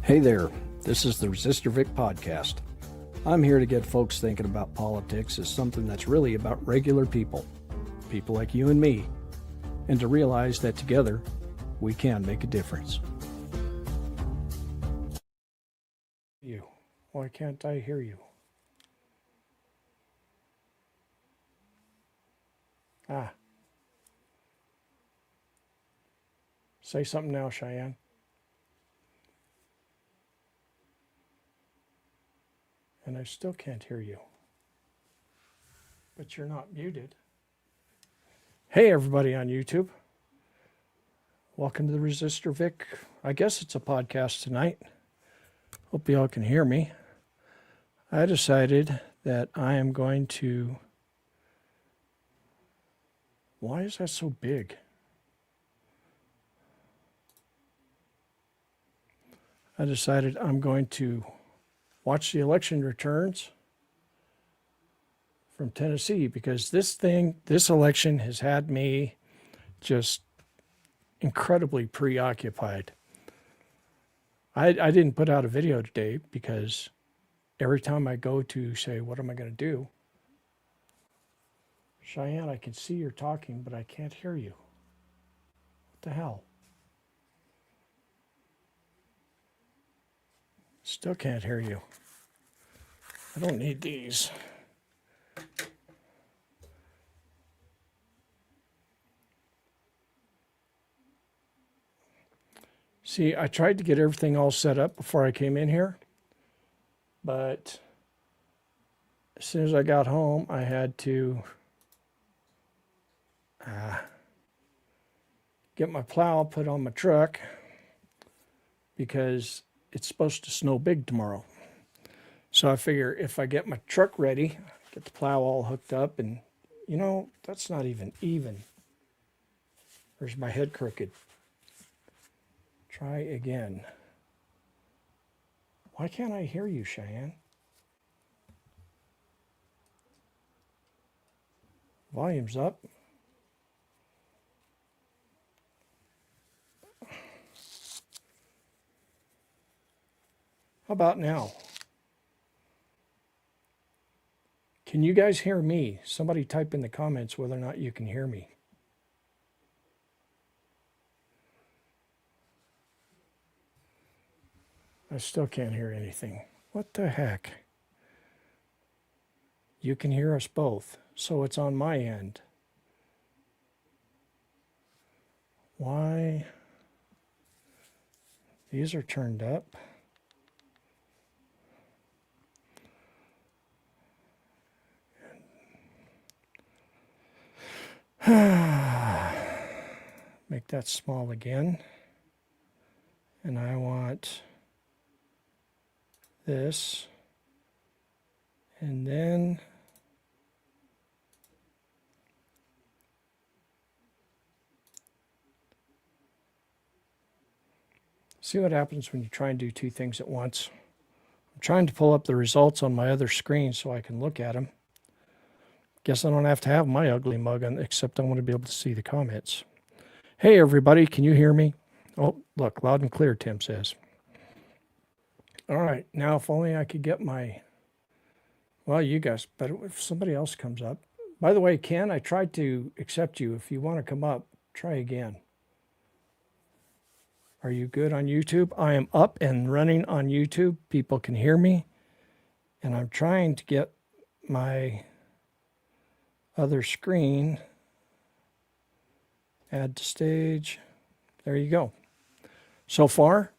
Hey there, this is the Resistor Vic podcast. I'm here to get folks thinking about politics as something that's really about regular people like you and me, and to realize that together we can make a difference. Why can't I hear you? Say something now, Cheyenne. And I still can't hear you. But you're not muted. Hey, everybody on YouTube. Welcome to the Resistor Vic. I guess it's a podcast tonight. Hope you all can hear me. I decided that I am going to... Why is that so big? I decided I'm going to watch the election returns from Tennessee because this election has had me just incredibly preoccupied. I didn't put out a video today because every time I go to say, what am I going to do? Cheyenne, I can see you're talking, but I can't hear you. What the hell? Still can't hear you. I don't need these. See, I tried to get everything all set up before I came in here, but as soon as I got home, I had to get my plow put on my truck because it's supposed to snow big tomorrow. So I figure if I get my truck ready, get the plow all hooked up, and that's not even. There's my head crooked. Try again. Why can't I hear you, Cheyenne? Volume's up. How about now? Can you guys hear me? Somebody type in the comments whether or not you can hear me. I still can't hear anything. What the heck? You can hear us both, so it's on my end. Why? These are turned up. Make that small again. And I want this. And then see what happens when you try and do two things at once. I'm trying to pull up the results on my other screen so I can look at them. Guess I don't have to have my ugly mug on, except I want to be able to see the comments. Hey, everybody, can you hear me? Oh, look, loud and clear, Tim says. All right, now if only I could get my... Well, you guys, but if somebody else comes up... By the way, Ken, I tried to accept you. If you want to come up, try again. Are you good on YouTube? I am up and running on YouTube. People can hear me. And I'm trying to get my other screen. Add to stage. There you go. So far,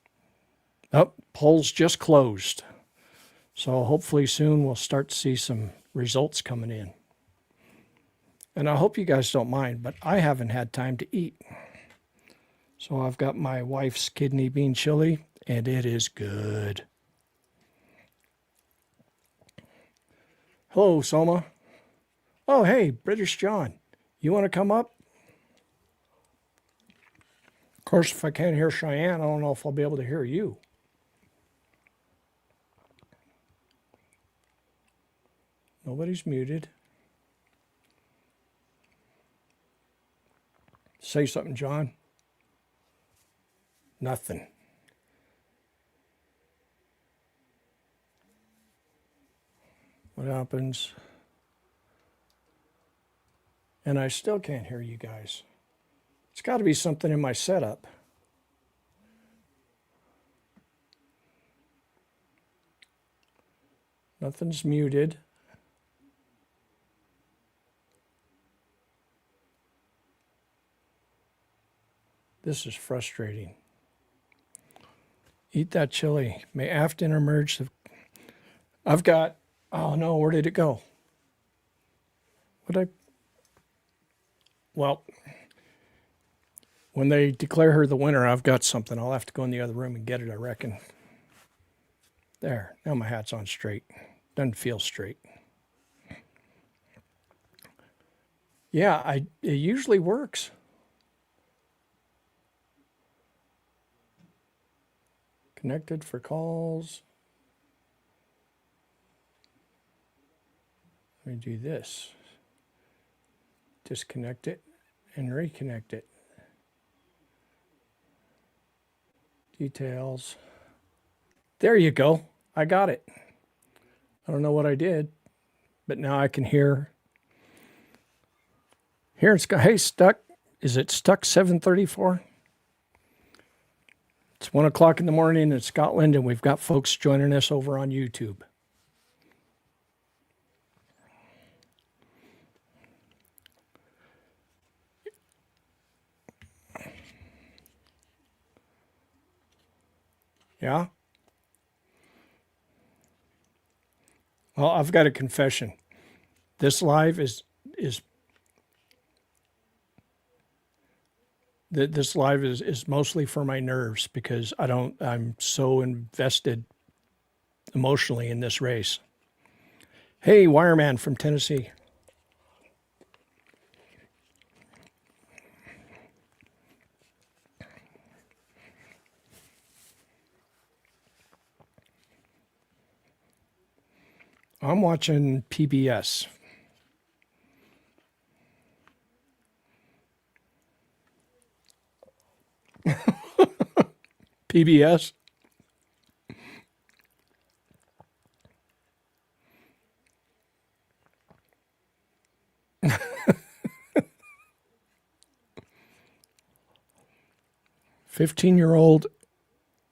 polls just closed. So hopefully soon we'll start to see some results coming in. And I hope you guys don't mind, but I haven't had time to eat. So I've got my wife's kidney bean chili, and it is good. Hello, Soma. Oh, hey, British John. You want to come up? Of course, if I can't hear Cheyenne, I don't know if I'll be able to hear you. Nobody's muted. Say something, John. Nothing. What happens? And I still can't hear you guys. It's got to be something in my setup. Nothing's muted. This is frustrating. Eat that chili. May Aftyn emerge. I've got, oh no, where did it go? Well, when they declare her the winner, I've got something. I'll have to go in the other room and get it, I reckon. There, now my hat's on straight. Doesn't feel straight. Yeah, it usually works. Connected for calls. Let me do this. Disconnect it and reconnect it. Details. There you go. I got it. I don't know what I did, but now I can hear. Here it's got, hey, stuck. Is it stuck 7:34? It's 1 o'clock in the morning in Scotland, and we've got folks joining us over on YouTube. Yeah? Well, I've got a confession. This live is mostly for my nerves because I'm so invested emotionally in this race. Hey, Wireman from Tennessee. I'm watching PBS. PBS? "15-year-old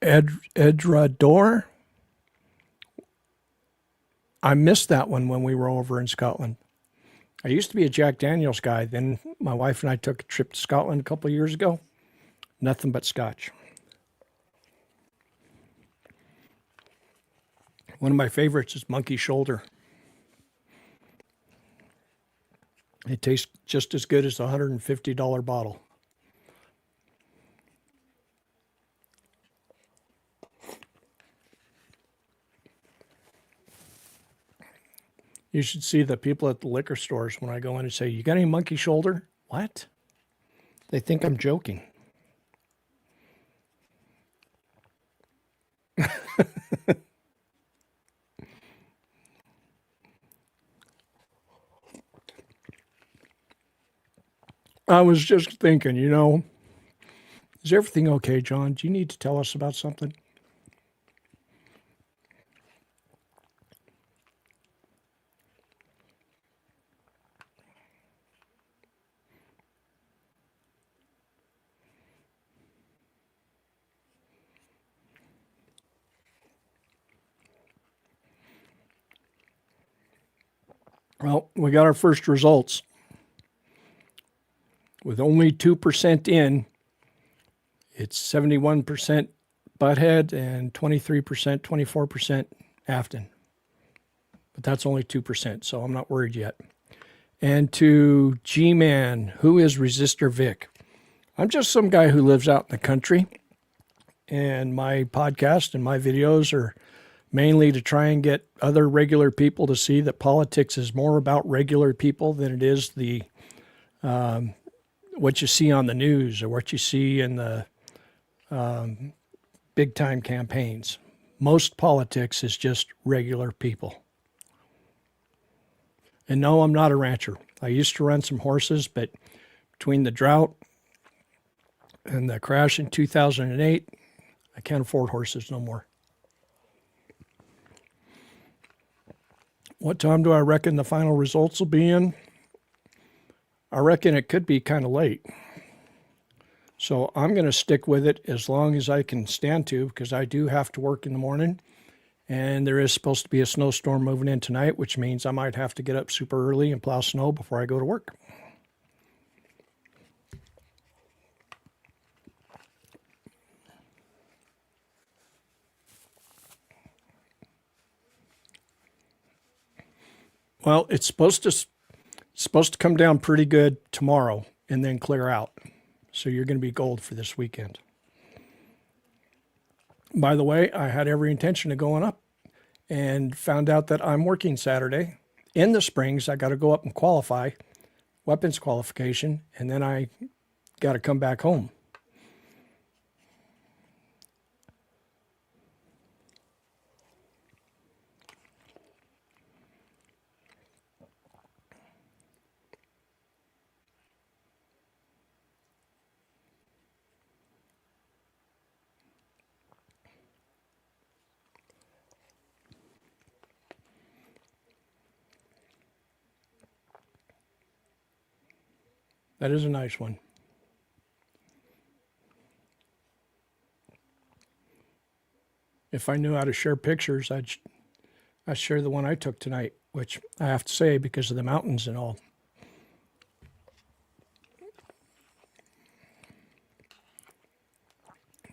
Edrador." I missed that one when we were over in Scotland. I used to be a Jack Daniels guy. Then my wife and I took a trip to Scotland a couple of years ago. Nothing but scotch. One of my favorites is Monkey Shoulder. It tastes just as good as a $150 bottle. You should see the people at the liquor stores when I go in and say, "You got any Monkey Shoulder?" What? They think I'm joking. I was just thinking, is everything okay, John? Do you need to tell us about something? Well, we got our first results. With only 2% in, it's 71% Butthead and 23%, 24% Aftyn. But that's only 2%, so I'm not worried yet. And to G-Man, who is Resistor Vic? I'm just some guy who lives out in the country, and my podcast and my videos are mainly to try and get other regular people to see that politics is more about regular people than it is the what you see on the news or what you see in the big time campaigns. Most politics is just regular people. And no, I'm not a rancher. I used to run some horses, but between the drought and the crash in 2008, I can't afford horses no more. What time do I reckon the final results will be in? I reckon it could be kind of late. So I'm going to stick with it as long as I can stand to, because I do have to work in the morning. And there is supposed to be a snowstorm moving in tonight, which means I might have to get up super early and plow snow before I go to work. Well, it's supposed to come down pretty good tomorrow and then clear out. So you're going to be gold for this weekend. By the way, I had every intention of going up and found out that I'm working Saturday. In the Springs, I got to go up and qualify, weapons qualification, and then I got to come back home. That is a nice one. If I knew how to share pictures, I'd share the one I took tonight, which I have to say, because of the mountains and all.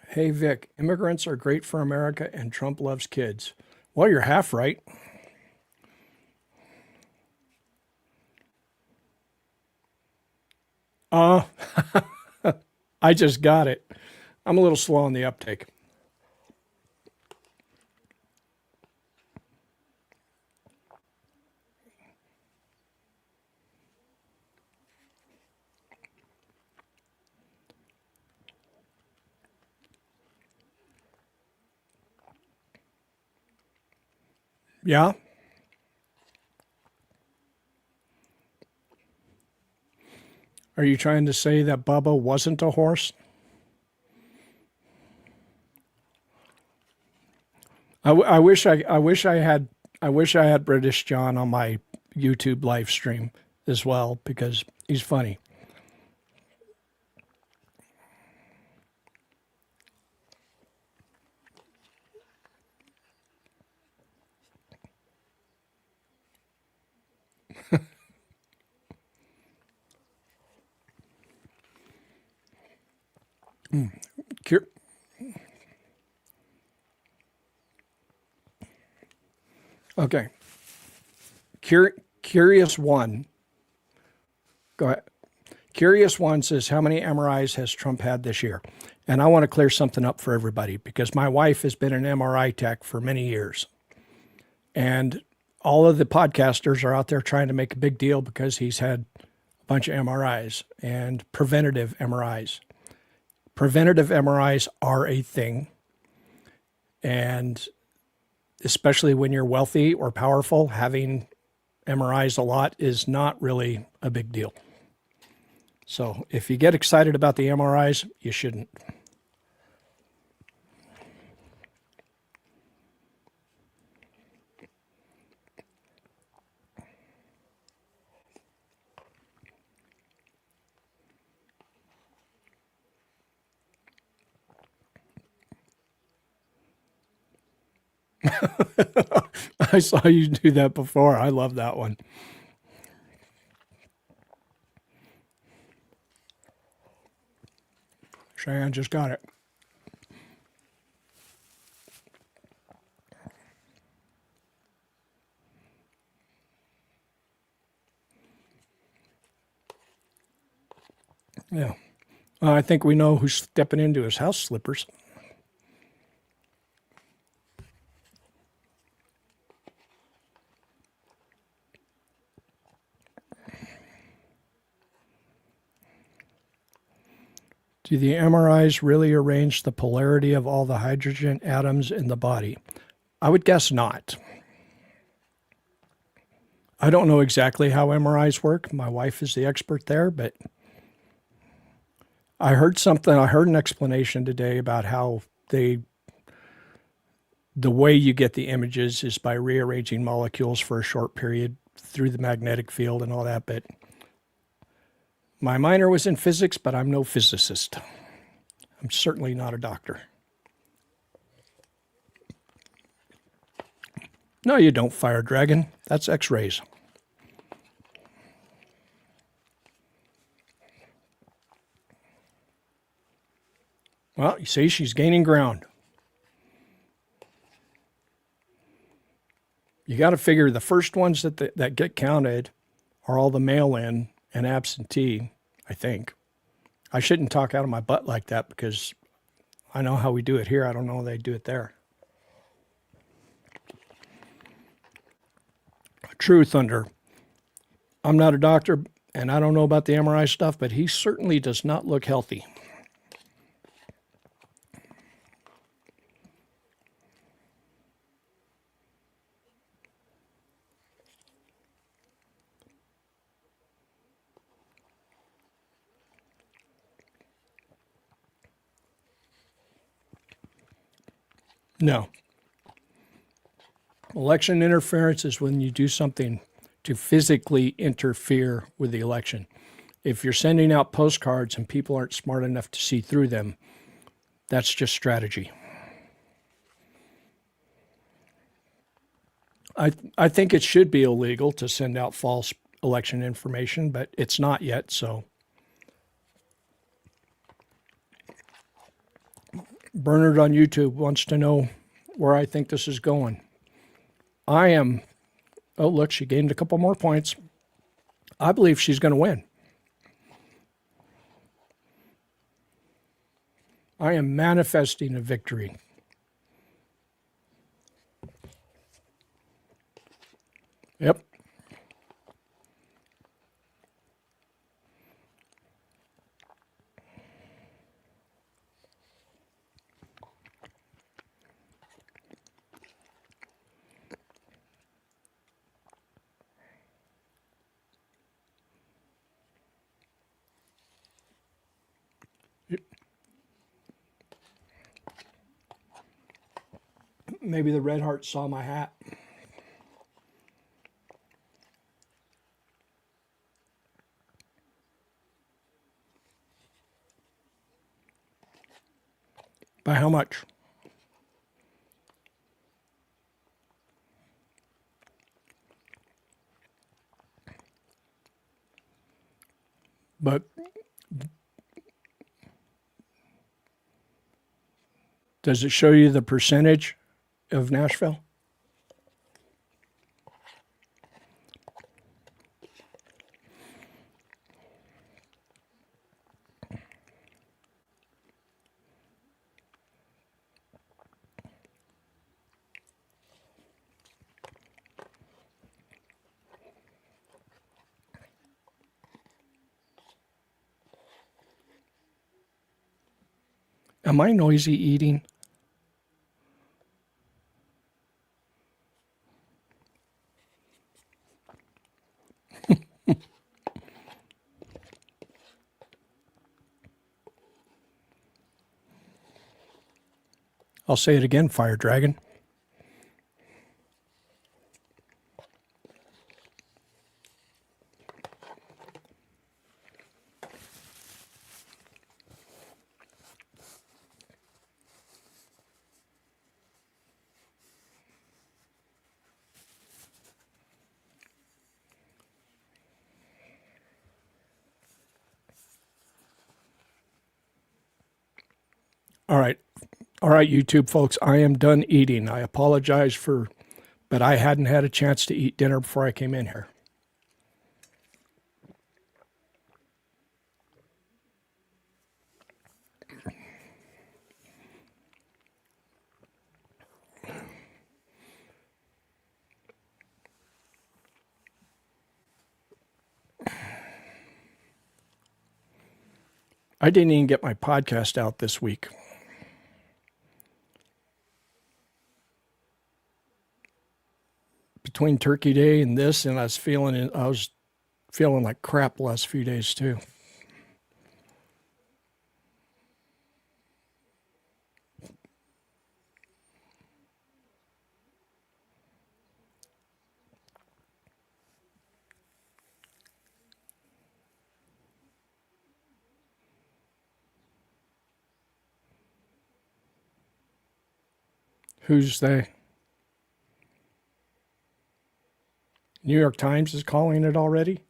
Hey, Vic, immigrants are great for America and Trump loves kids. Well, you're half right. Uh, I just got it. I'm a little slow on the uptake. Yeah? Are you trying to say that Bubba wasn't a horse? I wish I had British John on my YouTube live stream as well, because he's funny. Cur- okay. Curious one. Go ahead. Curious one says, how many MRIs has Trump had this year? And I want to clear something up for everybody, because my wife has been an MRI tech for many years. And all of the podcasters are out there trying to make a big deal because he's had a bunch of MRIs and preventative MRIs. Preventative MRIs are a thing. And especially when you're wealthy or powerful, having MRIs a lot is not really a big deal. So if you get excited about the MRIs, you shouldn't. I saw you do that before. I love that one. Cheyenne just got it. Yeah. I think we know who's stepping into his house slippers. Do the MRIs really arrange the polarity of all the hydrogen atoms in the body? I would guess not. I don't know exactly how MRIs work. My wife is the expert there, but I heard an explanation today about how the way you get the images is by rearranging molecules for a short period through the magnetic field and all that. But my minor was in physics, but I'm no physicist. I'm certainly not a doctor. No, you don't, Fire Dragon. That's X-rays. Well, you see, she's gaining ground. You got to figure the first ones that get counted are all the mail-in and absentee, I think. I shouldn't talk out of my butt like that because I know how we do it here. I don't know how they do it there. True, Thunder. I'm not a doctor, and I don't know about the MRI stuff, but he certainly does not look healthy. No. Election interference is when you do something to physically interfere with the election. If you're sending out postcards and people aren't smart enough to see through them, that's just strategy. I think it should be illegal to send out false election information, but it's not yet, so. Bernard on YouTube wants to know where I think this is going. I am, oh, look, she gained a couple more points. I believe she's going to win. I am manifesting a victory. Yep. Maybe the Red Heart saw my hat. By how much? But does it show you the percentage of Nashville? Am I noisy eating? I'll say it again, Fire Dragon. All right. All right, YouTube folks, I am done eating. I apologize but I hadn't had a chance to eat dinner before I came in here. I didn't even get my podcast out this week. Between Turkey Day and this, and I was feeling like crap the last few days too. Who's they? New York Times is calling it already?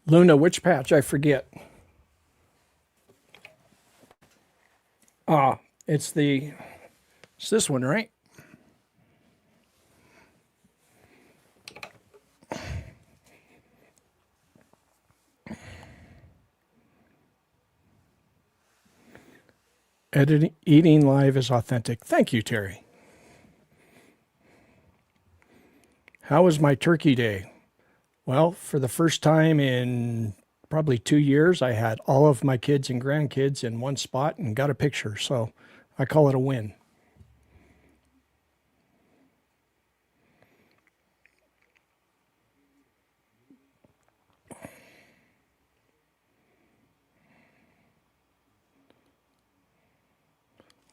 Luna, which patch? I forget. Ah, it's this one, right? Eating live is authentic. Thank you, Terry. How was my turkey day? Well, for the first time in probably 2 years, I had all of my kids and grandkids in one spot and got a picture. So I call it a win.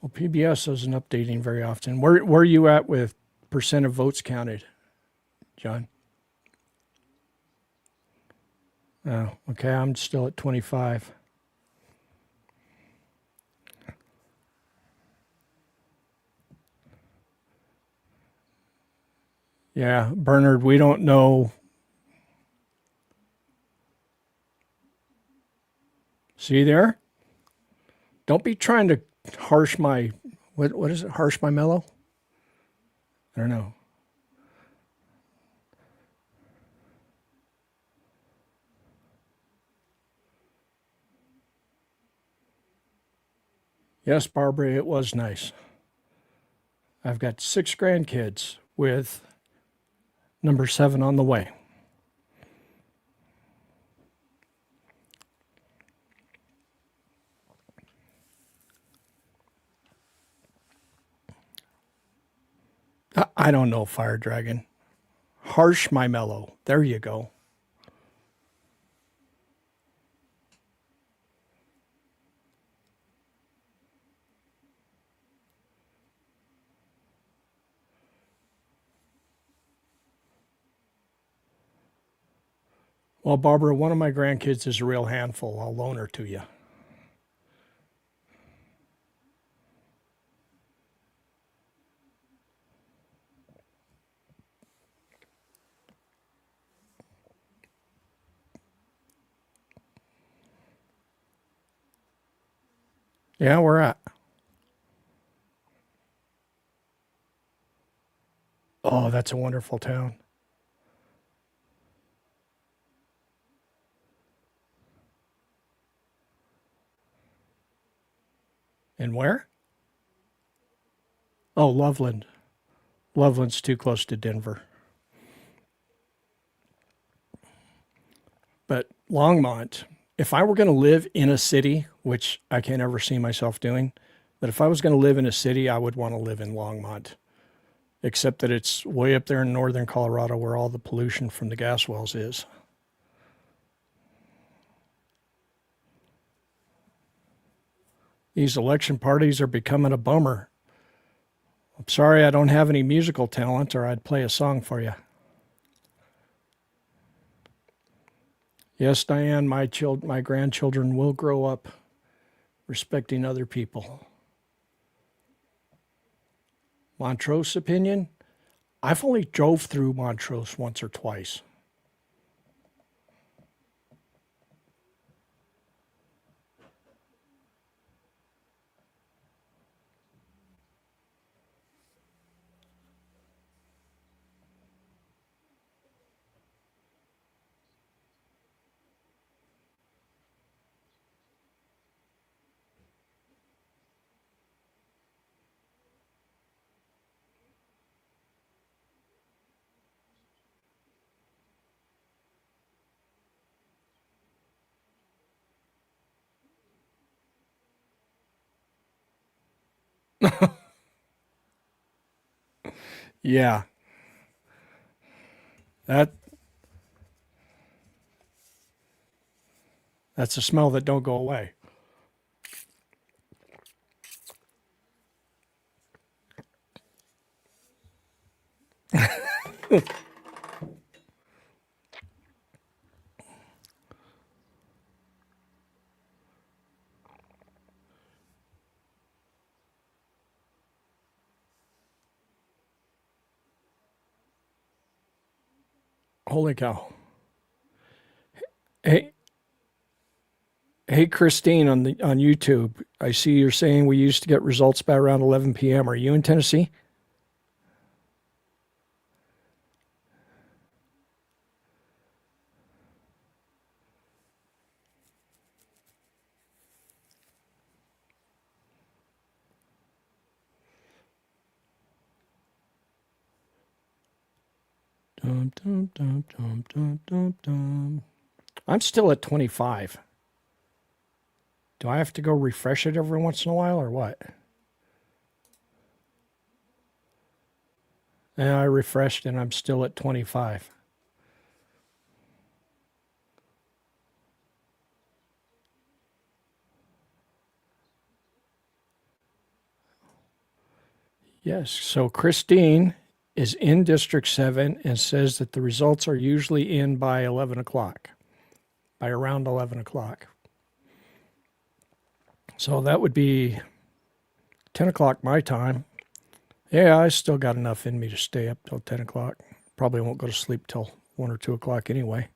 Well, PBS isn't updating very often. Where are you at with percent of votes counted, John? Oh, okay. I'm still at 25. Yeah, Bernard, we don't know. See there? Don't be trying to harsh my what is it? Harsh my mellow? I don't know. Yes, Barbara, it was nice. I've got 6 grandkids with number 7 on the way. I don't know, Fire Dragon. Harsh my mellow. There you go. Well, Barbara, one of my grandkids is a real handful. I'll loan her to you. Yeah, we're at. Oh, that's a wonderful town. And where? Oh, Loveland. Loveland's too close to Denver. But Longmont, if I were going to live in a city, which I can't ever see myself doing, but if I was going to live in a city, I would want to live in Longmont, except that it's way up there in northern Colorado where all the pollution from the gas wells is. These election parties are becoming a bummer. I'm sorry I don't have any musical talent, or I'd play a song for you. Yes, Diane, my grandchildren will grow up respecting other people. Montrose opinion? I've only drove through Montrose once or twice. Yeah, that That's a smell that don't go away. Holy cow. Hey, hey, Christine on YouTube. I see you're saying we used to get results by around 11 p.m. Are you in Tennessee? Dum, dum, dum, dum, dum, dum, dum. I'm still at 25. Do I have to go refresh it every once in a while or what? And I refreshed and I'm still at 25. Yes. So Christine is in District 7 and says that the results are usually in by 11 o'clock, by around 11 o'clock. So that would be 10 o'clock my time. Yeah, I still got enough in me to stay up till 10 o'clock. Probably won't go to sleep till 1 or 2 o'clock anyway.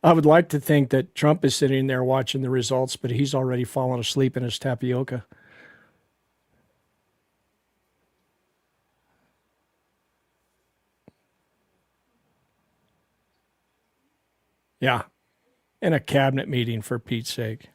I would like to think that Trump is sitting there watching the results, but he's already fallen asleep in his tapioca. Yeah, in a cabinet meeting for Pete's sake.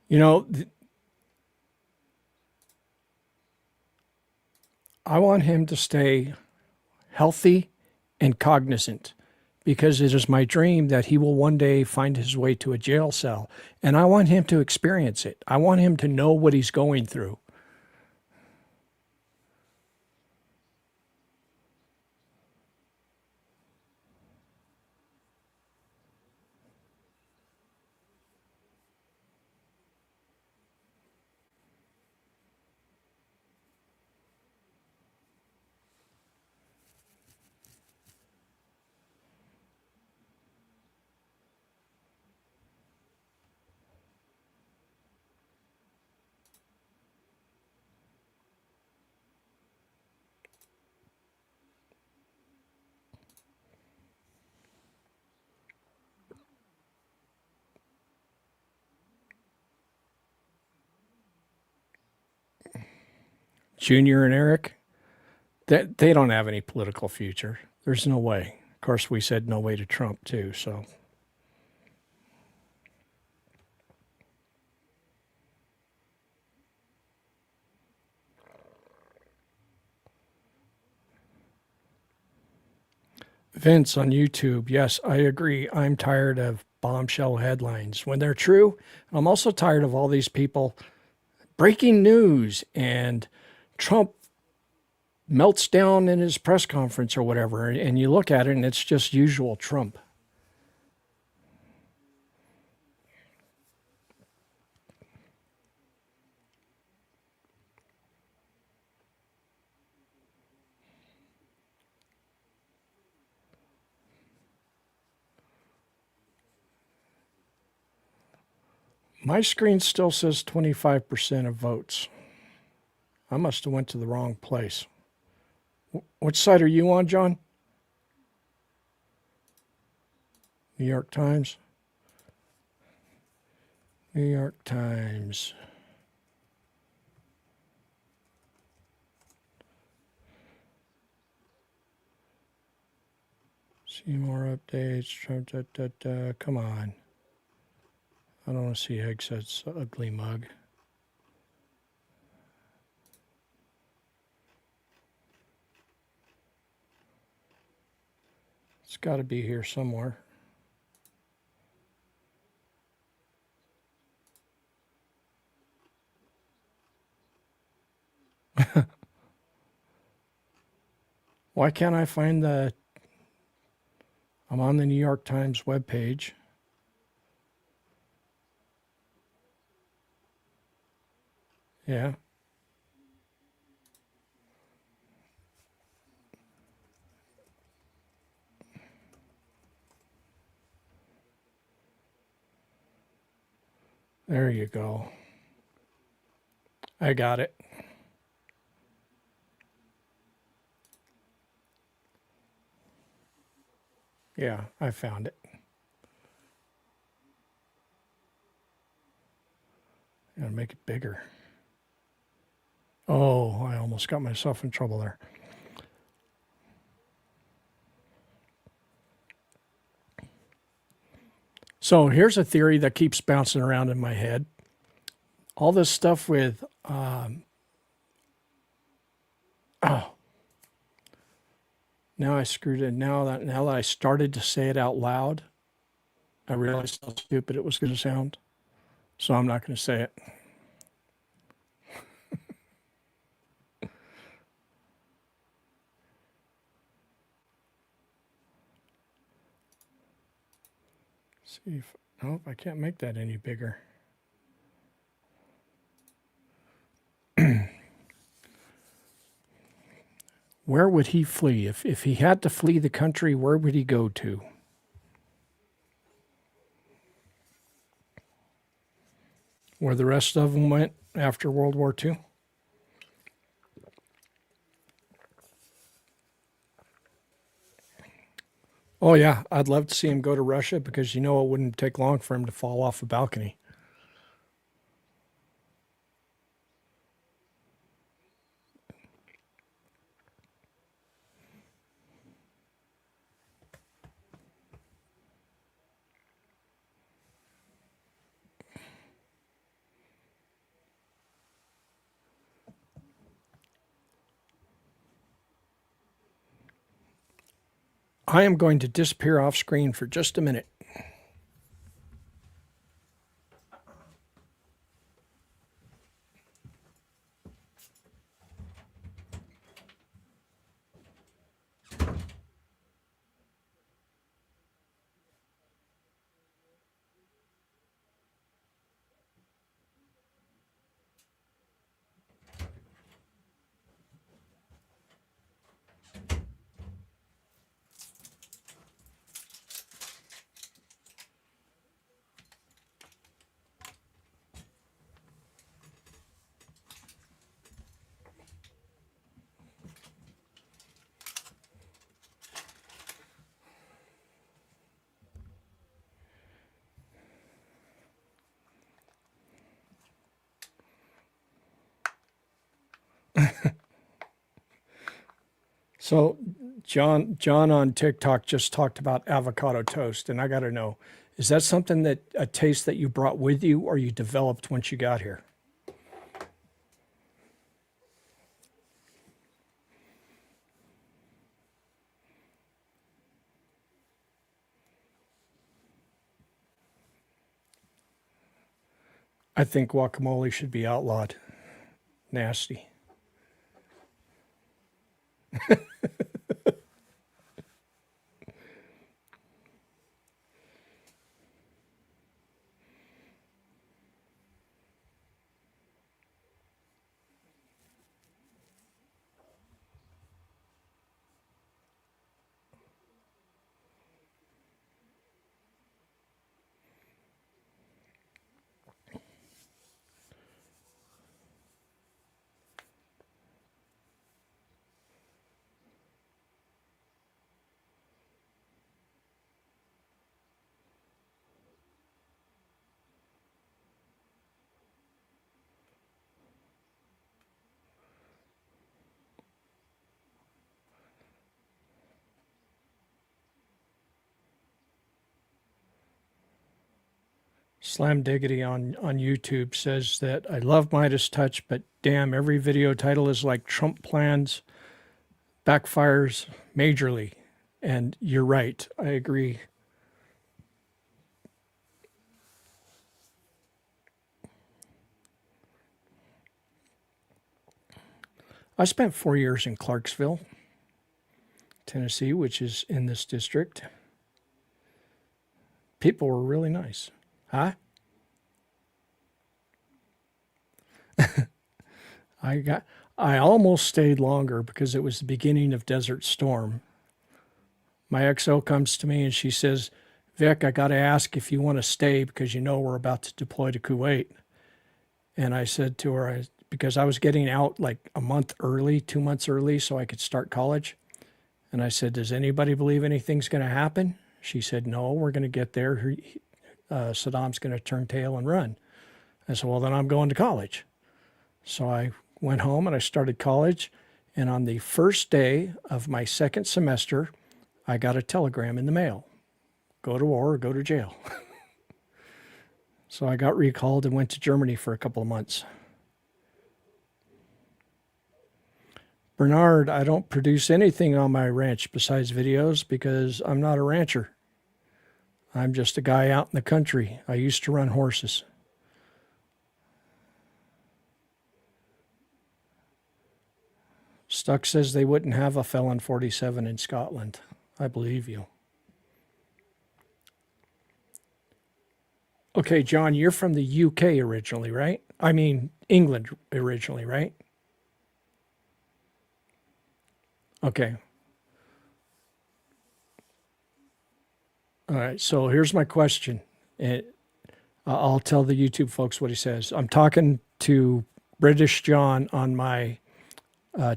You know, I want him to stay healthy and cognizant because it is my dream that he will one day find his way to a jail cell. And I want him to experience it. I want him to know what he's going through. Junior and Eric, they don't have any political future. There's no way. Of course, we said no way to Trump, too. So Vince on YouTube, yes, I agree. I'm tired of bombshell headlines when they're true. I'm also tired of all these people breaking news and Trump melts down in his press conference or whatever. And you look at it and it's just usual Trump. My screen still says 25% of votes. I must have went to the wrong place. Which side are you on, John? New York Times. New York Times. See more updates. Trump, come on. I don't want to see Hegseth's ugly mug. It's got to be here somewhere. Why can't I find the... I'm on the New York Times webpage. Yeah. There you go. I got it. Yeah, I found it. Gotta make it bigger. Oh, I almost got myself in trouble there. So here's a theory that keeps bouncing around in my head. All this stuff with, now I screwed it. Now that I started to say it out loud, I realized how stupid it was going to sound. So I'm not going to say it. See if, nope, I can't make that any bigger. Where would he flee? If he had to flee the country, where would he go to? Where the rest of them went after World War II? Oh, yeah. I'd love to see him go to Russia because it wouldn't take long for him to fall off a balcony. I am going to disappear off screen for just a minute. So John on TikTok just talked about avocado toast, and I got to know, is that something that a taste that you brought with you or you developed once you got here? I think guacamole should be outlawed. Nasty. Slam Diggity on YouTube says that I love Midas Touch, but damn, every video title is like Trump plans backfires majorly. And you're right. I agree. I spent 4 years in Clarksville, Tennessee, which is in this district. People were really nice. Huh? I almost stayed longer because it was the beginning of Desert Storm. My XO comes to me and she says, Vic, I got to ask if you want to stay because you know we're about to deploy to Kuwait. And I said to her, because I was getting out like a month early, 2 months early, so I could start college. And I said, does anybody believe anything's going to happen? She said, no, we're going to get there. Saddam's going to turn tail and run. I said, well, then I'm going to college. So I went home and I started college. And on the first day of my second semester, I got a telegram in the mail. Go to war or go to jail. So I got recalled and went to Germany for a couple of months. Bernard, I don't produce anything on my ranch besides videos because I'm not a rancher. I'm just a guy out in the country. I used to run horses. Stuck says they wouldn't have a Felon 47 in Scotland. I believe you. Okay, John, you're from the UK originally, right? I mean, England originally, right? Okay. All right. So here's my question. And I'll tell the YouTube folks what he says. I'm talking to British John on my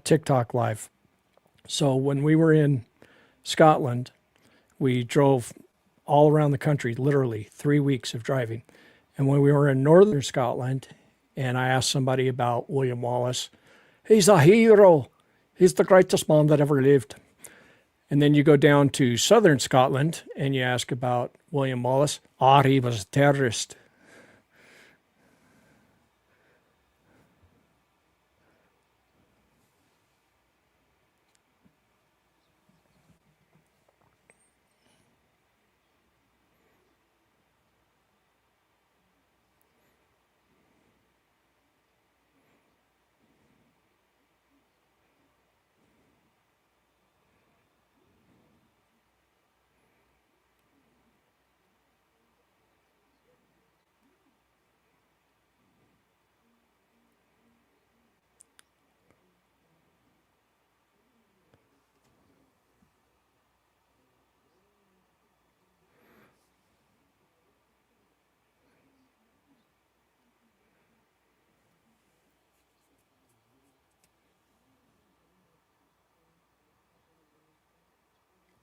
TikTok live. So when we were in Scotland, we drove all around the country, literally 3 weeks of driving. And when we were in northern Scotland, and I asked somebody about William Wallace, he's a hero. He's the greatest man that ever lived. And then you go down to southern Scotland and you ask about William Wallace. He was a terrorist.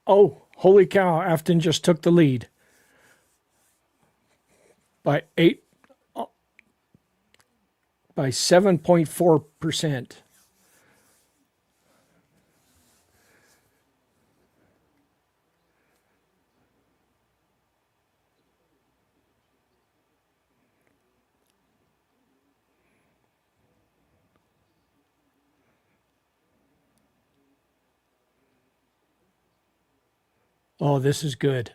Oh, holy cow, Aftyn just took the lead by 7.4%. Oh, this is good.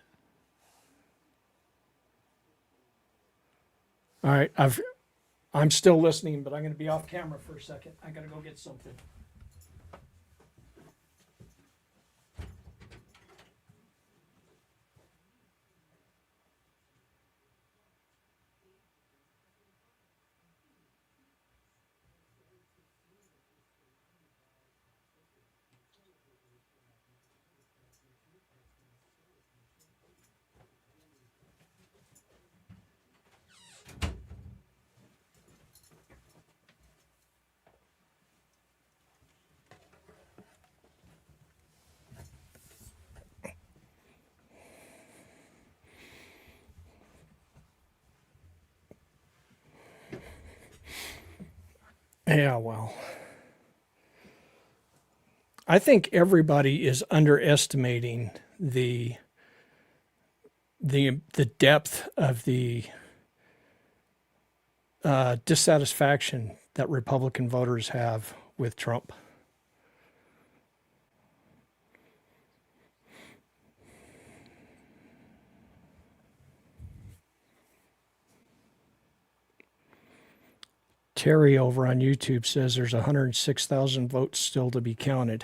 All right, I'm still listening, but I'm going to be off camera for a second. I got to go get something. Yeah, well, I think everybody is underestimating the depth of the dissatisfaction that Republican voters have with Trump. Terry over on YouTube says there's 106,000 votes still to be counted.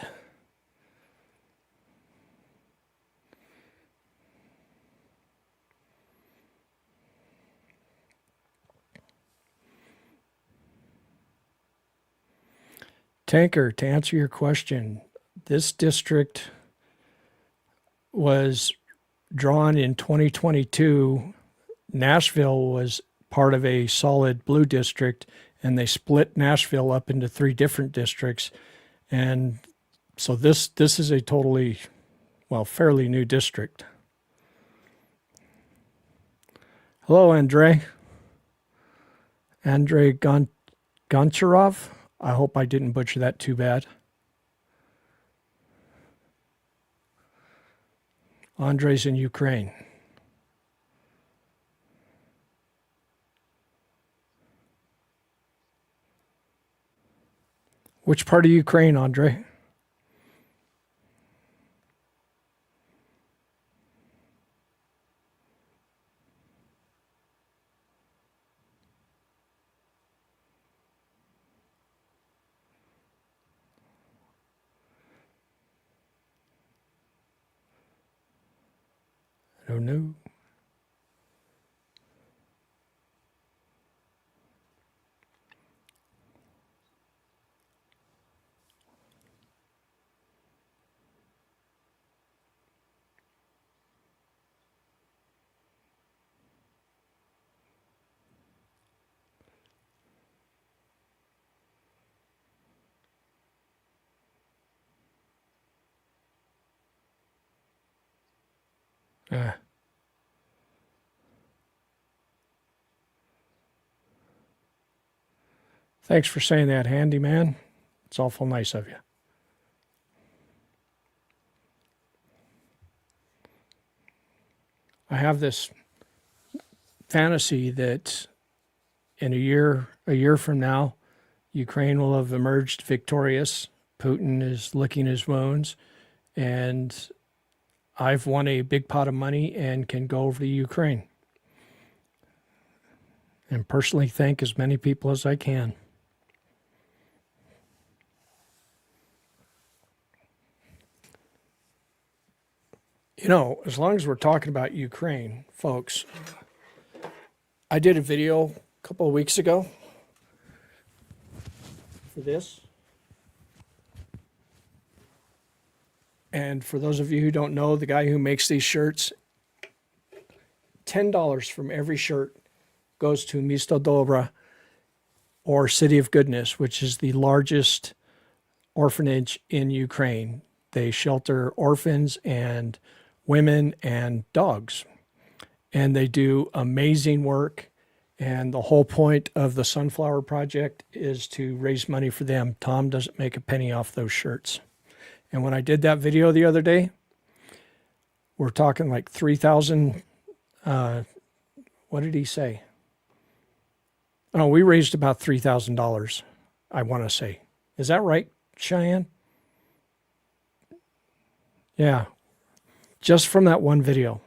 Tanker, to answer your question, this district was drawn in 2022. Nashville was part of a solid blue district, and they split Nashville up into 3 different districts. And so this is a totally, well, fairly new district. Hello, Andrei. Andrei Goncharov. I hope I didn't butcher that too bad. Andrei's in Ukraine. Which part of Ukraine, Andrei? I don't know. Thanks for saying that, handyman. It's awful nice of you. I have this fantasy that in a year from now, Ukraine will have emerged victorious. Putin is licking his wounds, and I've won a big pot of money and can go over to Ukraine and personally thank as many people as I can. You know, as long as we're talking about Ukraine, folks, I did a video a couple of weeks ago for this. And for those of you who don't know, the guy who makes these shirts, $10 from every shirt goes to Misto Dobra, or City of Goodness, which is the largest orphanage in Ukraine. They shelter orphans and women and dogs. And they do amazing work. And the whole point of the Sunflower Project is to raise money for them. Tom doesn't make a penny off those shirts. And when I did that video the other day, we're talking like 3,000, what did he say? Oh, we raised about $3,000, I want to say. Is that right, Cheyenne? Yeah, just from that one video.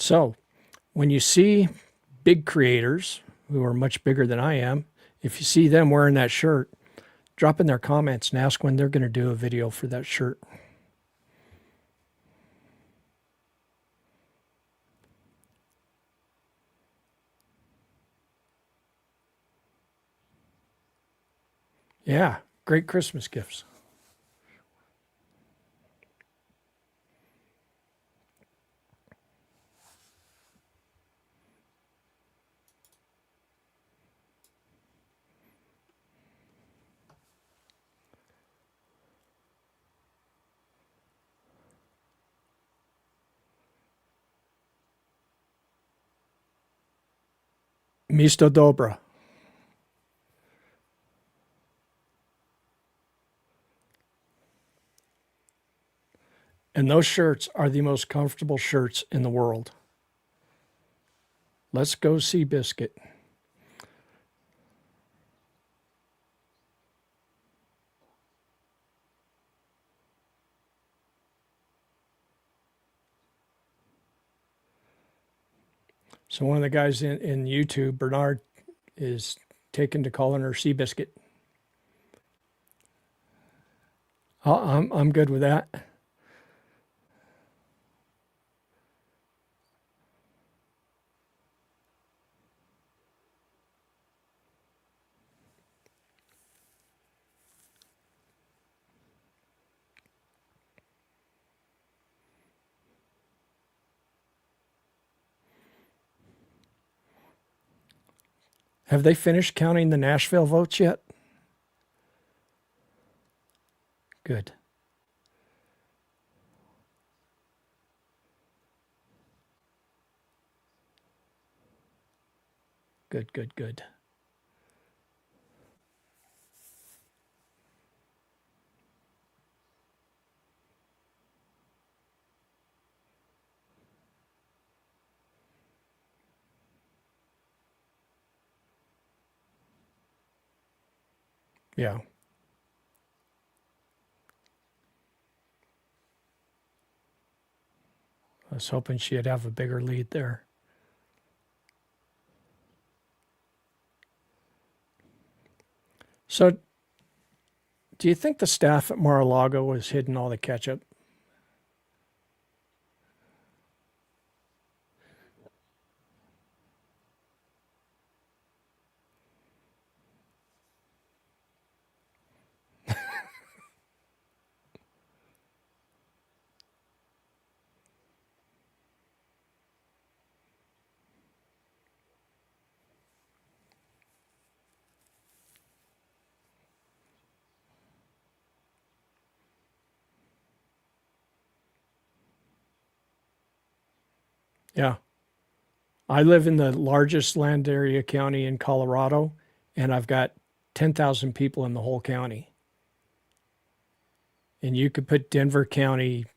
So when you see big creators who are much bigger than I am, if you see them wearing that shirt, drop in their comments and ask when they're going to do a video for that shirt. Yeah, great Christmas gifts. Misto dobra. And those shirts are the most comfortable shirts in the world. Let's go Seabiscuit. So one of the guys in YouTube, Bernard, is taken to calling her Seabiscuit. I'm good with that. Have they finished counting the Nashville votes yet? Good. Good, good, good. Yeah. I was hoping she'd have a bigger lead there. So, do you think the staff at Mar-a-Lago was hidden all the ketchup? Yeah. I live in the largest land area county in Colorado, and I've got 10,000 people in the whole county. And you could put Denver County,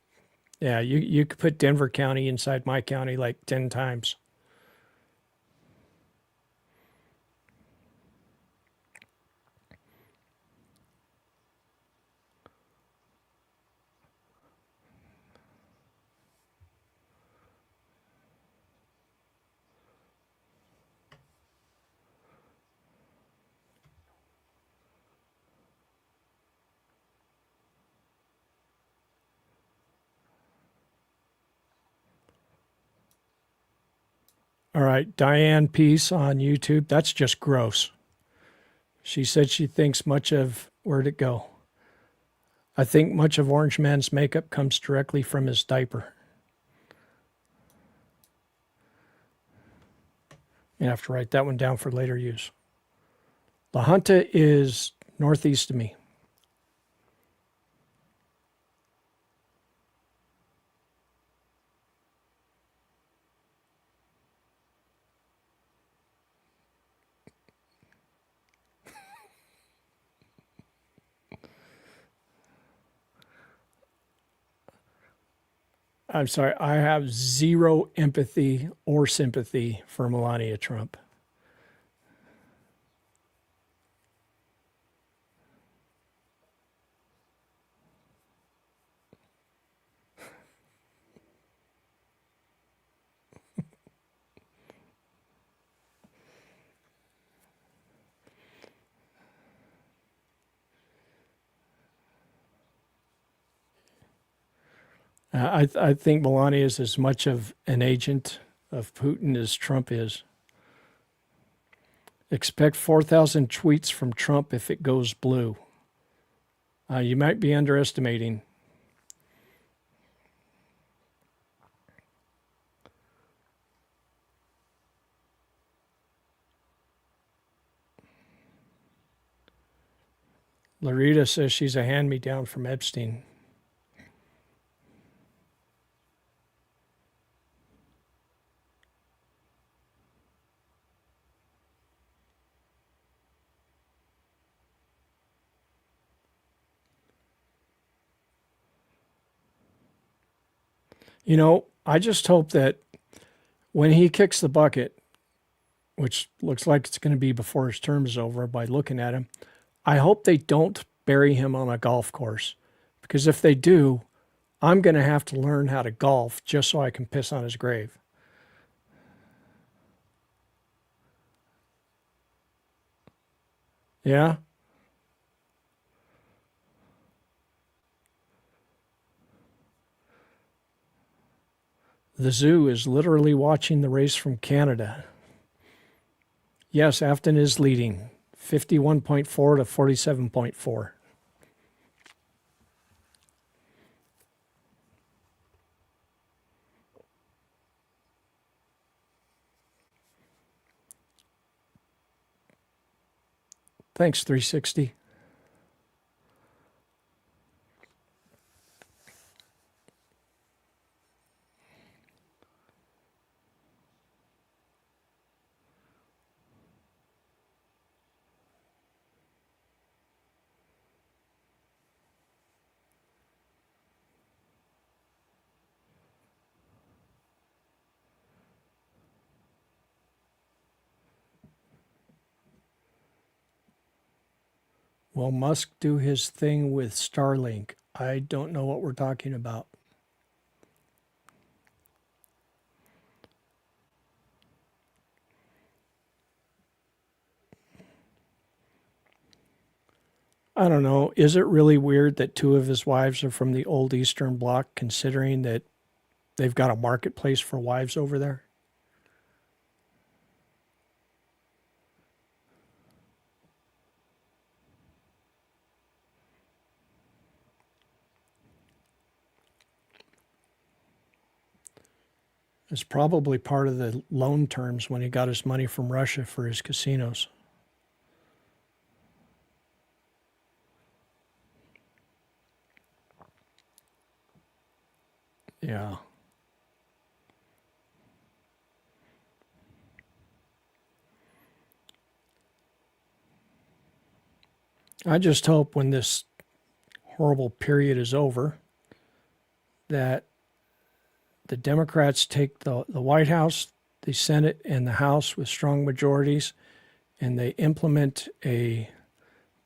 yeah, you could put Denver County inside my county like 10 times. All right, Diane Peace on YouTube. That's just gross. She said she thinks much of, where'd it go? I think much of Orange Man's makeup comes directly from his diaper. You have to write that one down for later use. La Junta is northeast of me. I'm sorry, I have zero empathy or sympathy for Melania Trump. I think Melania is as much of an agent of Putin as Trump is. Expect 4,000 tweets from Trump if it goes blue. You might be underestimating. Larita says she's a hand-me-down from Epstein. You know, I just hope that when he kicks the bucket, which looks like it's going to be before his term is over by looking at him, I hope they don't bury him on a golf course. Because if they do, I'm going to have to learn how to golf just so I can piss on his grave. Yeah? The zoo is literally watching the race from Canada. Yes, Aftyn is leading 51.4 to 47.4. Thanks, 360. Will Musk do his thing with Starlink? I don't know what we're talking about. I don't know. Is it really weird that two of his wives are from the old Eastern Bloc, considering that they've got a marketplace for wives over there? It's probably part of the loan terms when he got his money from Russia for his casinos. Yeah. I just hope when this horrible period is over that the Democrats take the White House, the Senate, and the House with strong majorities, and they implement a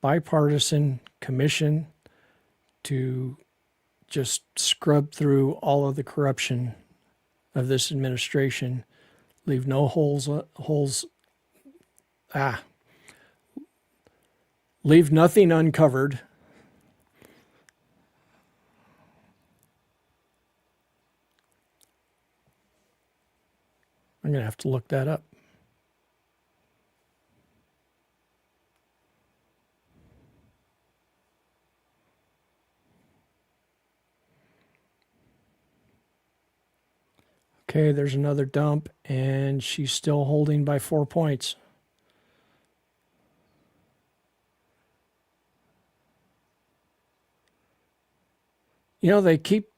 bipartisan commission to just scrub through all of the corruption of this administration, leave no leave nothing uncovered. I'm going to have to look that up. Okay, there's another dump, and she's still holding by 4 points. You know, they keep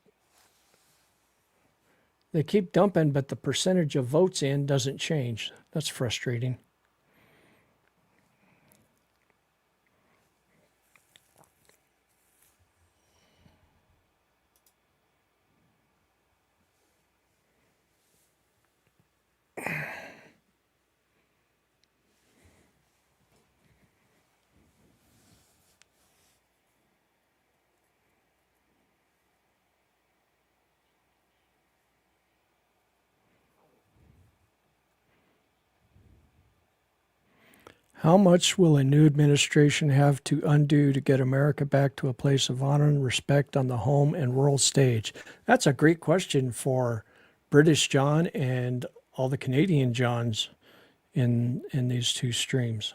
dumping, but the percentage of votes in doesn't change. That's frustrating. How much will a new administration have to undo to get America back to a place of honor and respect on the home and world stage? That's a great question for British John and all the Canadian Johns in these two streams.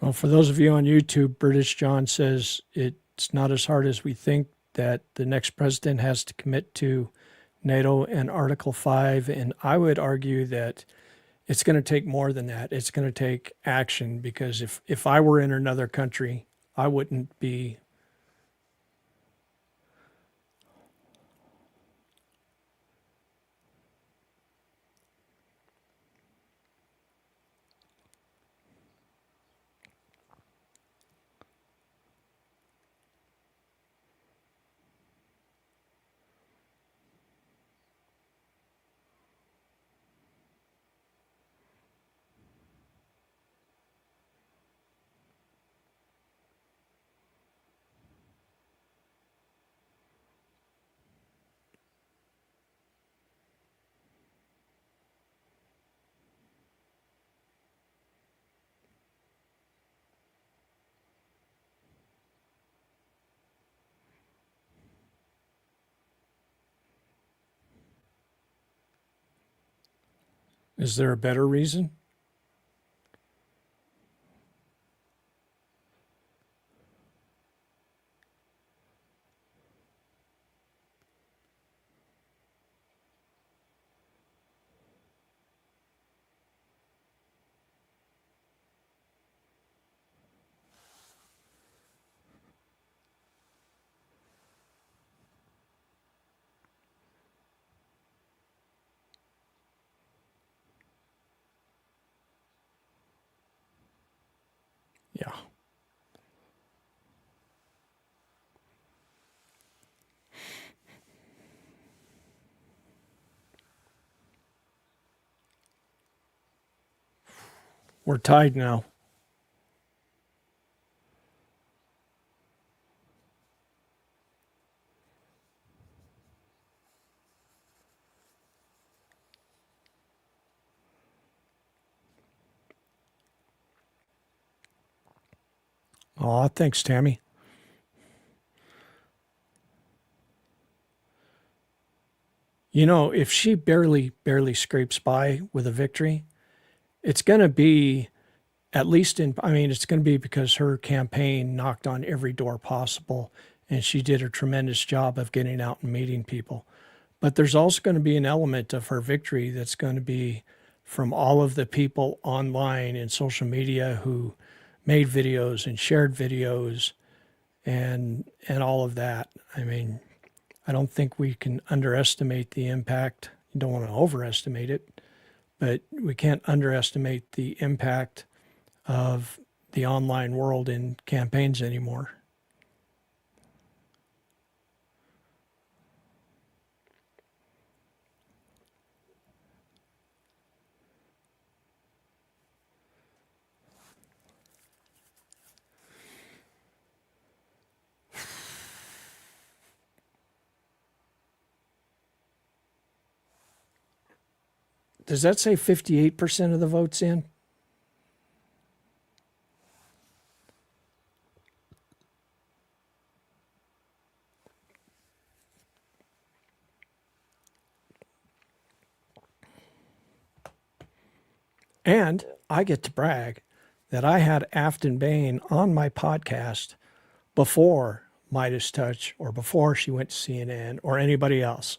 Well, for those of you on YouTube, British John says it's not as hard as we think, that the next president has to commit to NATO and Article 5. And I would argue that it's going to take more than that. It's going to take action, because if I were in another country, I wouldn't be. Is there a better reason? Yeah. We're tied now. Aw, thanks, Tammy. You know, if she barely scrapes by with a victory, it's going to be, at least it's going to be because her campaign knocked on every door possible, and she did a tremendous job of getting out and meeting people. But there's also going to be an element of her victory that's going to be from all of the people online and social media who made videos and shared videos and all of that. I mean, I don't think we can underestimate the impact. You don't want to overestimate it, but we can't underestimate the impact of the online world in campaigns anymore. Does that say 58% of the votes in? And I get to brag that I had Aftyn Behn on my podcast before Midas Touch or before she went to CNN or anybody else.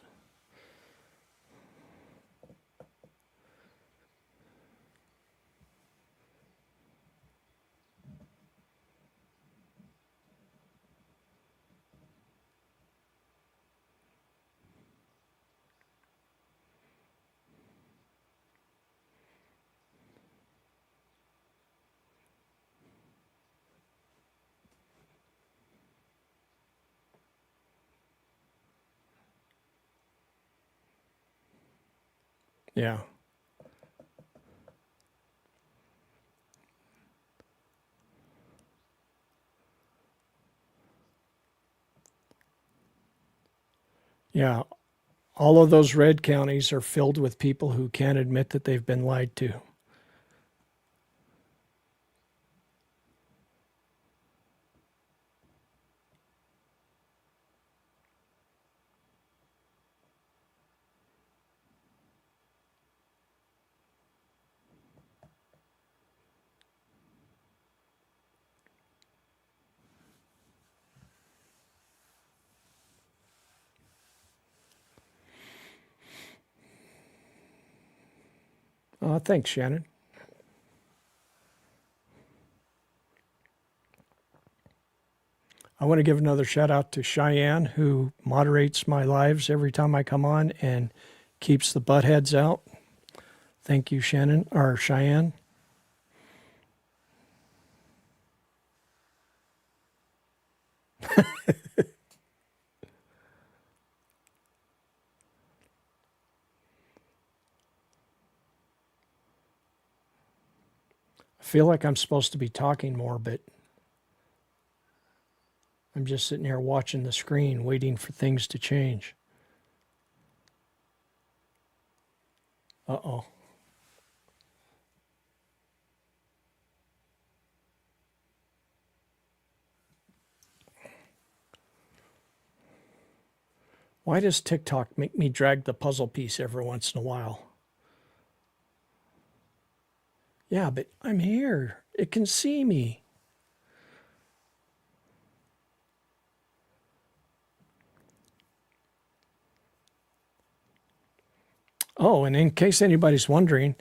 Yeah. Yeah. All of those red counties are filled with people who can't admit that they've been lied to. Thanks, Shannon. I want to give another shout out to Cheyenne, who moderates my lives every time I come on and keeps the buttheads out. Thank you, Shannon, or Cheyenne. I feel like I'm supposed to be talking more, but I'm just sitting here watching the screen, waiting for things to change. Uh-oh. Why does TikTok make me drag the puzzle piece every once in a while? Yeah, but I'm here. It can see me. Oh, and in case anybody's wondering,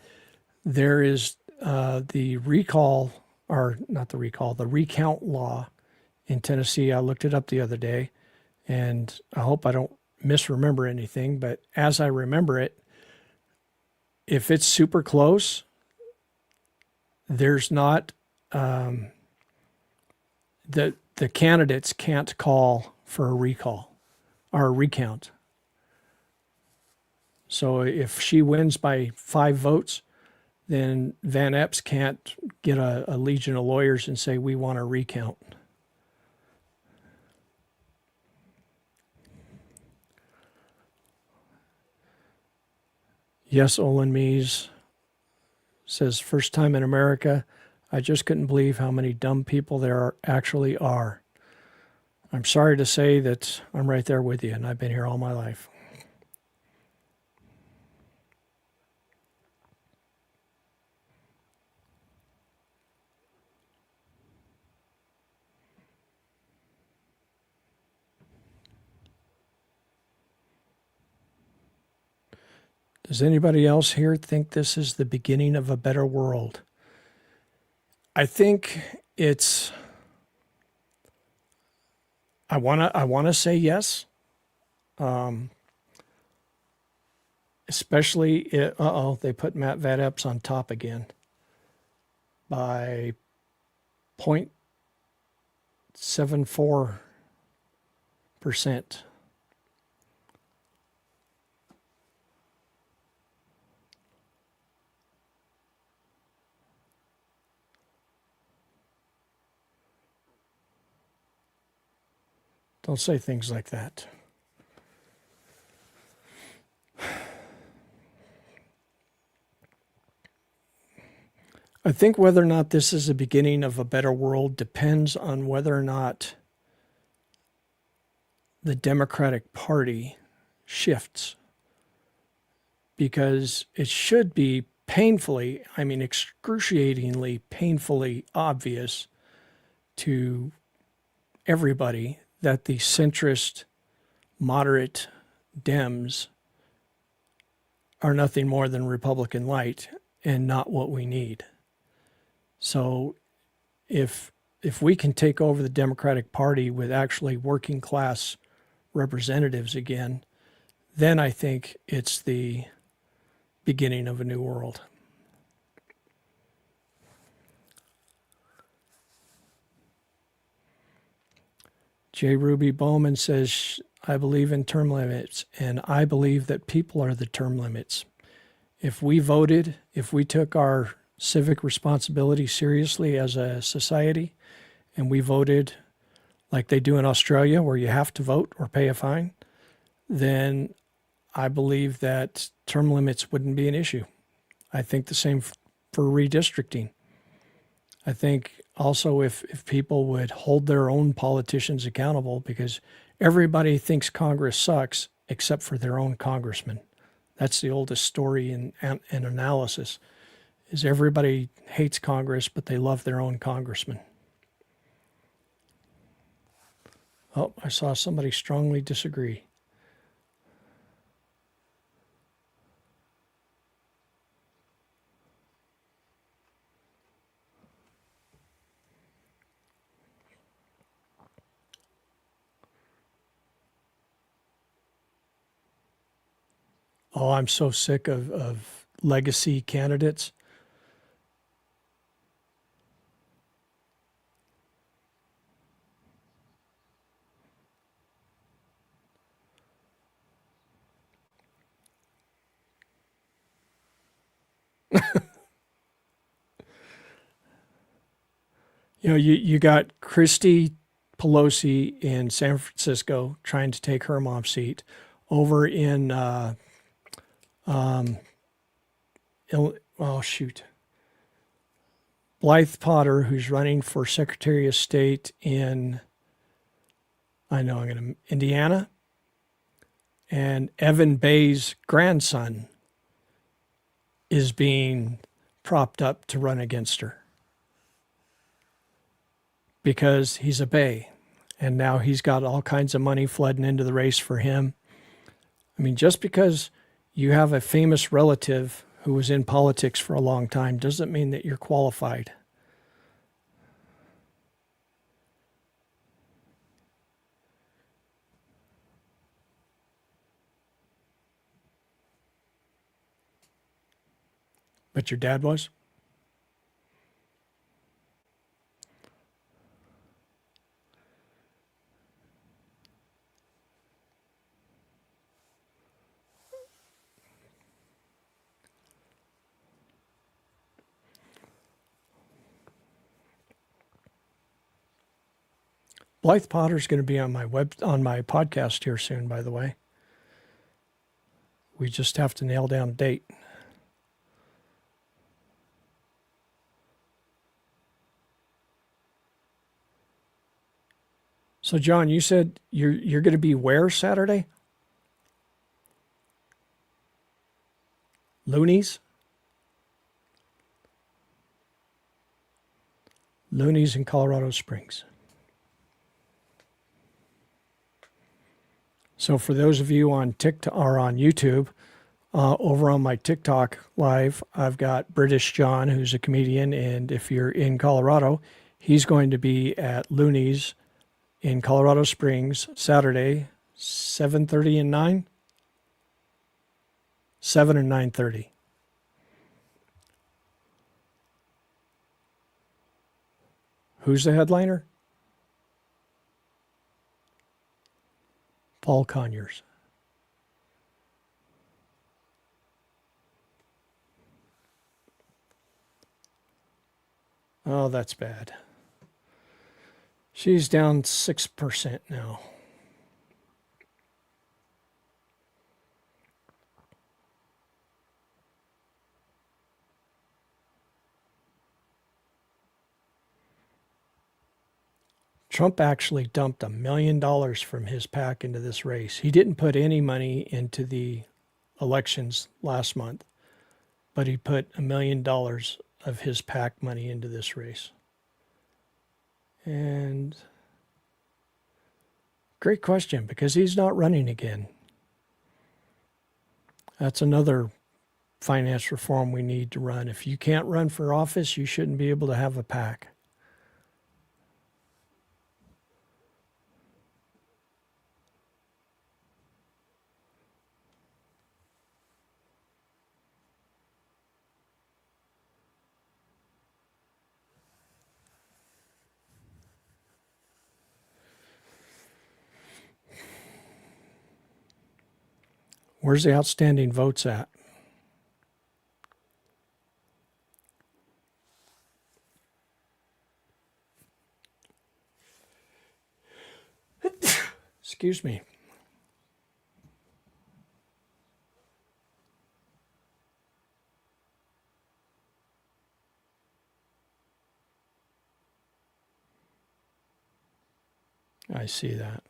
there is the recall, or not the recall, the recount law in Tennessee. I looked it up the other day, and I hope I don't misremember anything, but as I remember it, if it's super close, there's not the candidates can't call for a recall or a recount. So if she wins by 5 votes, then Van Epps can't get a legion of lawyers and say, we want a recount. Yes, Olin Mees says, first time in America, I just couldn't believe how many dumb people there actually are. I'm sorry to say that I'm right there with you, and I've been here all my life. Does anybody else here think this is the beginning of a better world? I think it's. I wanna say yes. Especially, they put Matt Van Epps on top again by 0.74%. Don't say things like that. I think whether or not this is the beginning of a better world depends on whether or not the Democratic Party shifts. Because it should be painfully, I mean, excruciatingly, painfully obvious to everybody that the centrist, moderate Dems are nothing more than Republican light and not what we need. So if we can take over the Democratic Party with actually working class representatives again, then I think it's the beginning of a new world. J. Ruby Bowman says, I believe in term limits, and I believe that people are the term limits. If we voted, if we took our civic responsibility seriously as a society, and we voted like they do in Australia, where you have to vote or pay a fine, then I believe that term limits wouldn't be an issue. I think the same for redistricting. I think also if people would hold their own politicians accountable, because everybody thinks Congress sucks except for their own congressman. That's the oldest story in analysis, is everybody hates Congress, but they love their own congressman. Oh, I saw somebody strongly disagree. Oh, I'm so sick of legacy candidates. You know, you got Christy Pelosi in San Francisco trying to take her mom's seat. Over in, oh, shoot. Blythe Potter, who's running for Secretary of State in, Indiana. And Evan Bay's grandson is being propped up to run against her because he's a Bay. And now he's got all kinds of money flooding into the race for him. I mean, just because you have a famous relative who was in politics for a long time doesn't mean that you're qualified. But your dad was? Blythe Potter's going to be on my podcast here soon, by the way. We just have to nail down a date. So, John, you said you're going to be where Saturday? Looney's? Looney's in Colorado Springs. So for those of you on TikTok or on YouTube, over on my TikTok live, I've got British John, who's a comedian, and if you're in Colorado, he's going to be at Looney's in Colorado Springs Saturday, 7:30 and 9, 7 and 9:30. Who's the headliner? Paul Conyers. Oh, that's bad. She's down 6% now. Trump actually dumped $1 million from his PAC into this race. He didn't put any money into the elections last month, but he put $1 million of his PAC money into this race. And great question, because he's not running again. That's another finance reform we need to run. If you can't run for office, you shouldn't be able to have a PAC. Where's the outstanding votes at? Excuse me. I see that.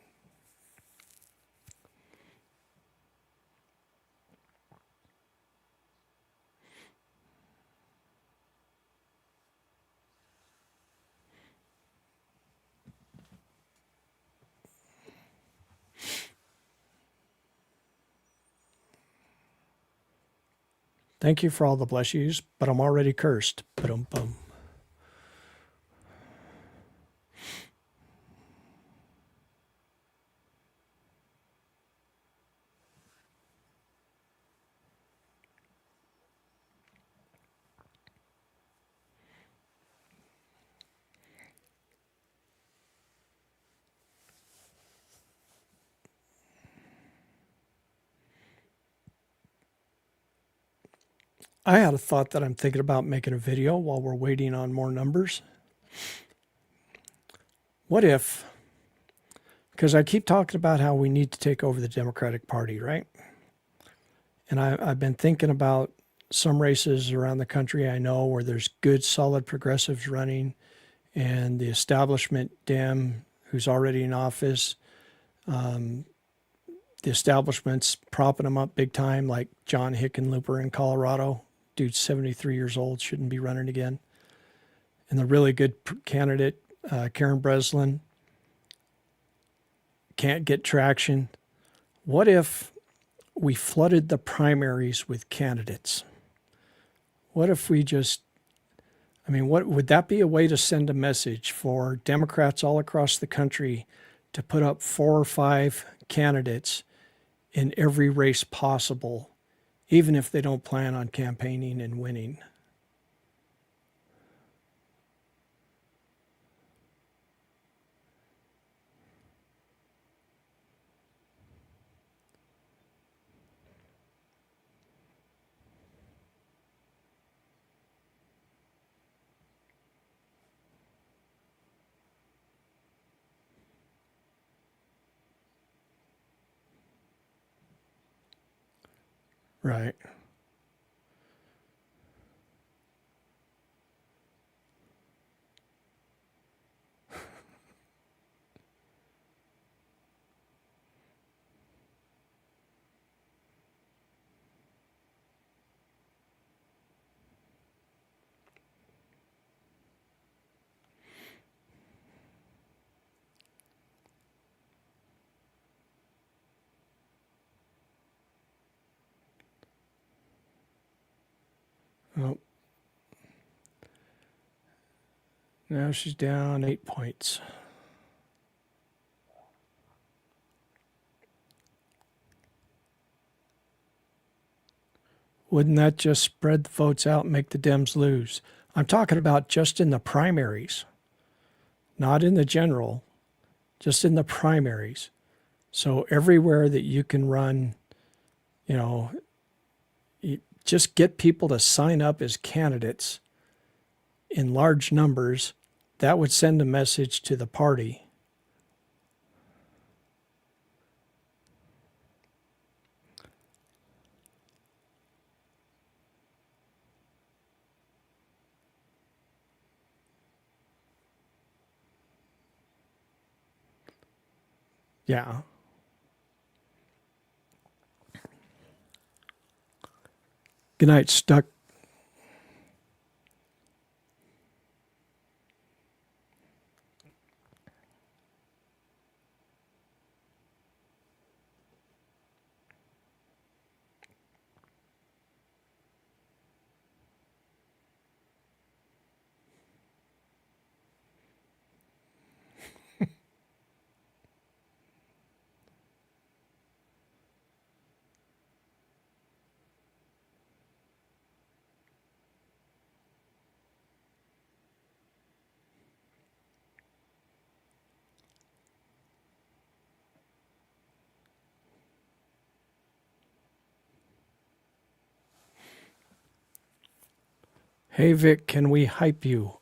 Thank you for all the bless yous, but I'm already cursed. Ba-dum-bum. I had a thought that I'm thinking about making a video while we're waiting on more numbers. What if, because I keep talking about how we need to take over the Democratic Party, right? And I've been thinking about some races around the country I know where there's good, solid progressives running, and the establishment Dem, who's already in office, the establishment's propping them up big time, like John Hickenlooper in Colorado. Dude's 73 years old, shouldn't be running again. And the really good candidate, Karen Breslin, can't get traction. What if we flooded the primaries with candidates? What if we just, what would that be a way to send a message for Democrats all across the country to put up 4 or 5 candidates in every race possible, even if they don't plan on campaigning and winning? Right. Well, now she's down 8 points. Wouldn't that just spread the votes out and make the Dems lose? I'm talking about just in the primaries, not in the general, just in the primaries. So everywhere that you can run, you know, you just get people to sign up as candidates in large numbers. That would send a message to the party. Yeah. Good night, Stuck. Hey, Vic, can we hype you?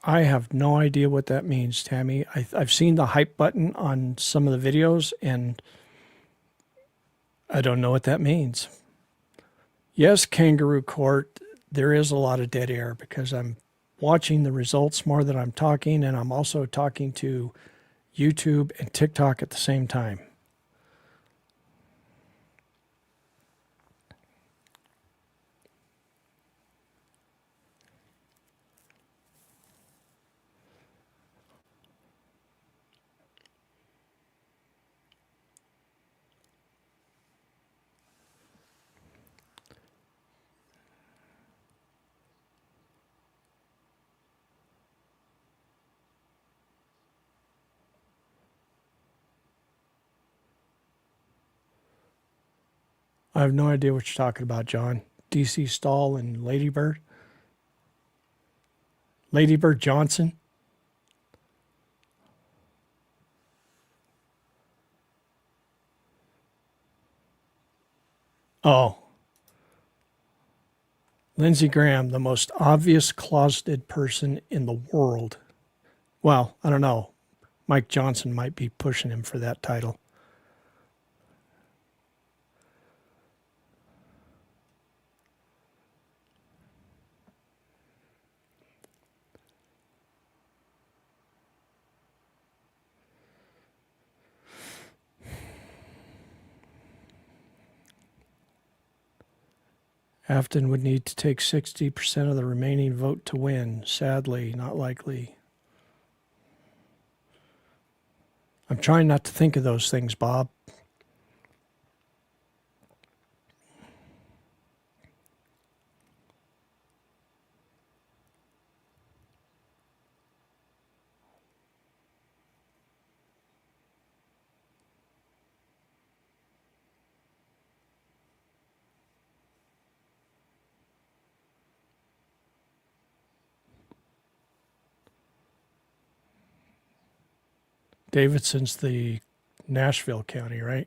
I have no idea what that means, Tammy. I've seen the hype button on some of the videos, and I don't know what that means. Yes, Kangaroo Court, there is a lot of dead air because I'm watching the results more than I'm talking, and I'm also talking to YouTube and TikTok at the same time. I have no idea what you're talking about, John. DC Stall and Ladybird? Ladybird Johnson? Oh, Lindsey Graham, the most obvious closeted person in the world. Well, I don't know. Mike Johnson might be pushing him for that title. Aftyn would need to take 60% of the remaining vote to win. Sadly, not likely. I'm trying not to think of those things, Bob. Davidson's the Nashville County, right?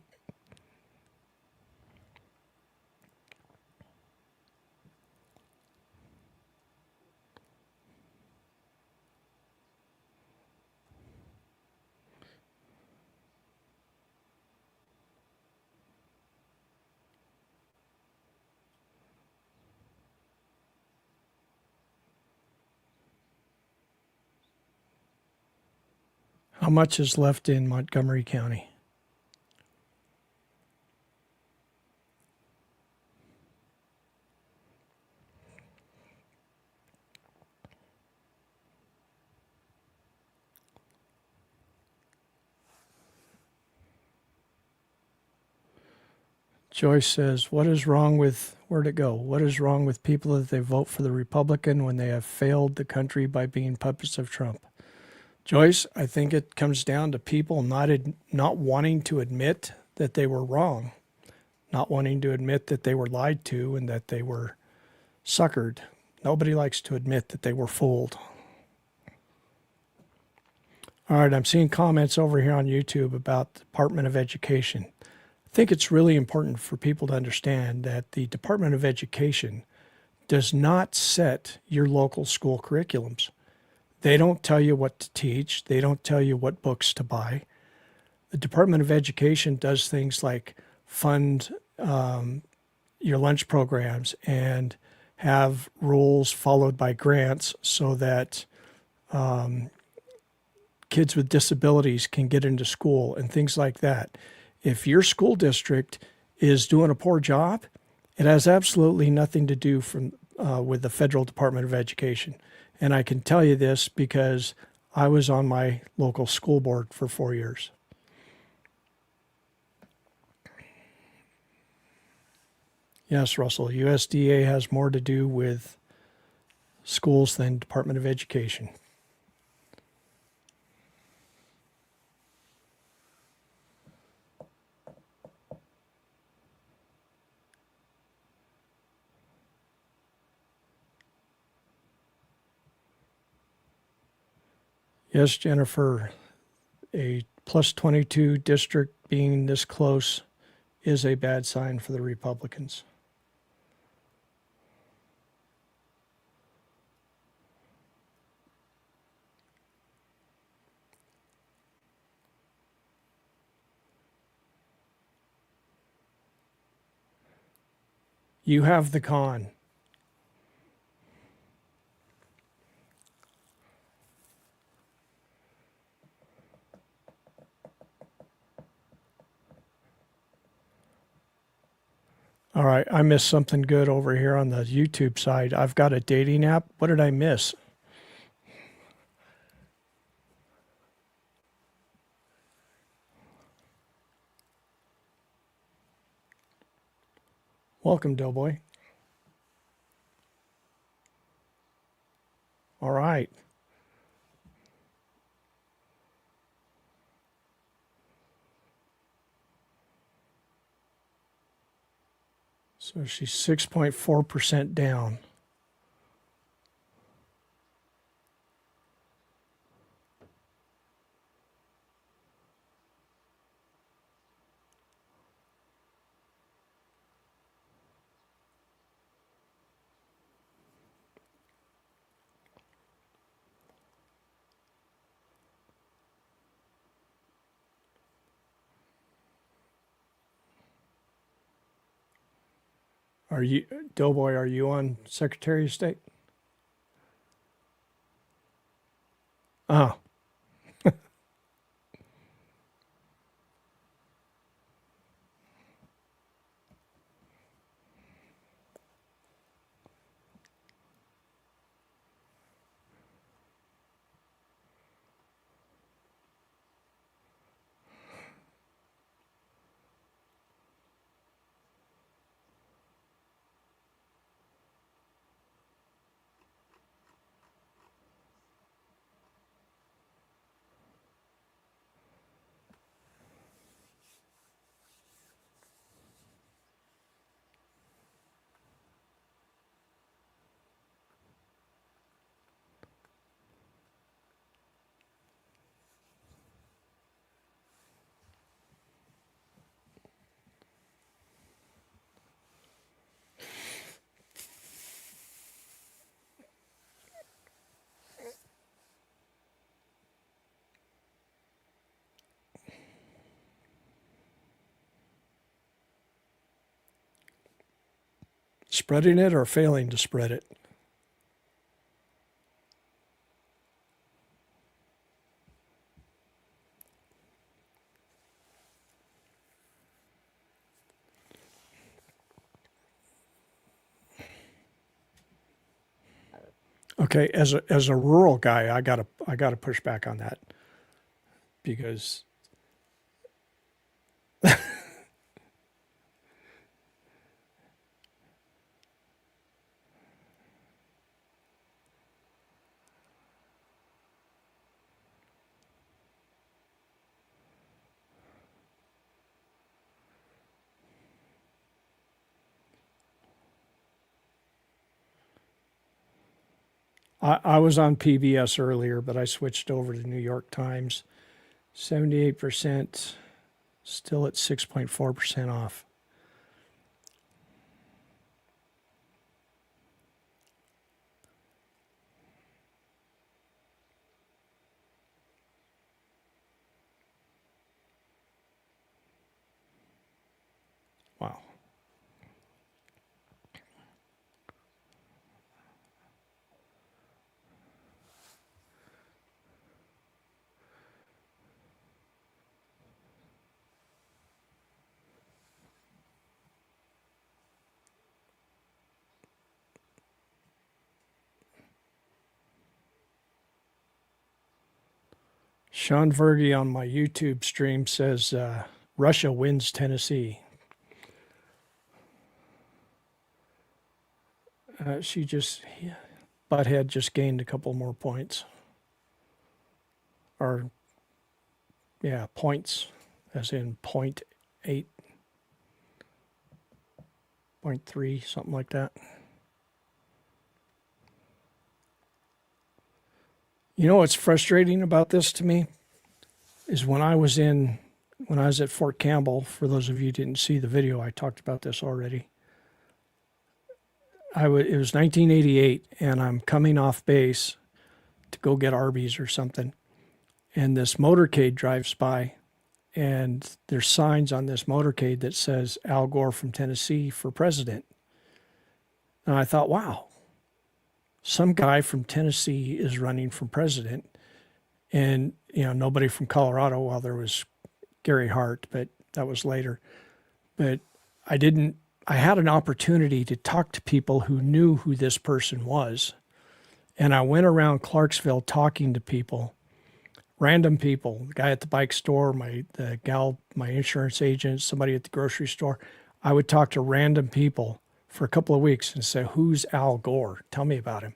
How much is left in Montgomery County? Joyce says, what is wrong with, where'd it go? What is wrong with people that they vote for the Republican when they have failed the country by being puppets of Trump? Joyce, I think it comes down to people not wanting to admit that they were wrong, not wanting to admit that they were lied to and that they were suckered. Nobody likes to admit that they were fooled. All right, I'm seeing comments over here on YouTube about the Department of Education. I think it's really important for people to understand that the Department of Education does not set your local school curriculums. They don't tell you what to teach. They don't tell you what books to buy. The Department of Education does things like fund your lunch programs and have rules followed by grants so that kids with disabilities can get into school and things like that. If your school district is doing a poor job, it has absolutely nothing to do with the Federal Department of Education. And I can tell you this because I was on my local school board for 4 years. Yes, Russell, USDA has more to do with schools than Department of Education. Yes, Jennifer, a plus 22 district being this close is a bad sign for the Republicans. You have the con. All right, I missed something good over here on the YouTube side. I've got a dating app. What did I miss? Welcome, Doughboy. All right. So she's 6.4% down. Are you, Doughboy, are you on Secretary of State? Oh, spreading it or failing to spread it? Okay, as a rural guy, I gotta push back on that because I was on PBS earlier, but I switched over to New York Times. 78%, still at 6.4% off. Wow. Sean Verge on my YouTube stream says Russia wins Tennessee. She just, Butthead just gained a couple more points. Or, yeah, points, as in 0.8, 0.3, something like that. You know what's frustrating about this to me is when I was at Fort Campbell, for those of you who didn't see the video, I talked about this already. It was 1988, and I'm coming off base to go get Arby's or something, and this motorcade drives by, and there's signs on this motorcade that says Al Gore from Tennessee for president. And I thought, wow, some guy from Tennessee is running for president. And, nobody from Colorado. Well, there was Gary Hart, but that was later. But I had an opportunity to talk to people who knew who this person was. And I went around Clarksville talking to people, random people, the guy at the bike store, the gal, my insurance agent, somebody at the grocery store. I would talk to random people for a couple of weeks and say, who's Al Gore? Tell me about him.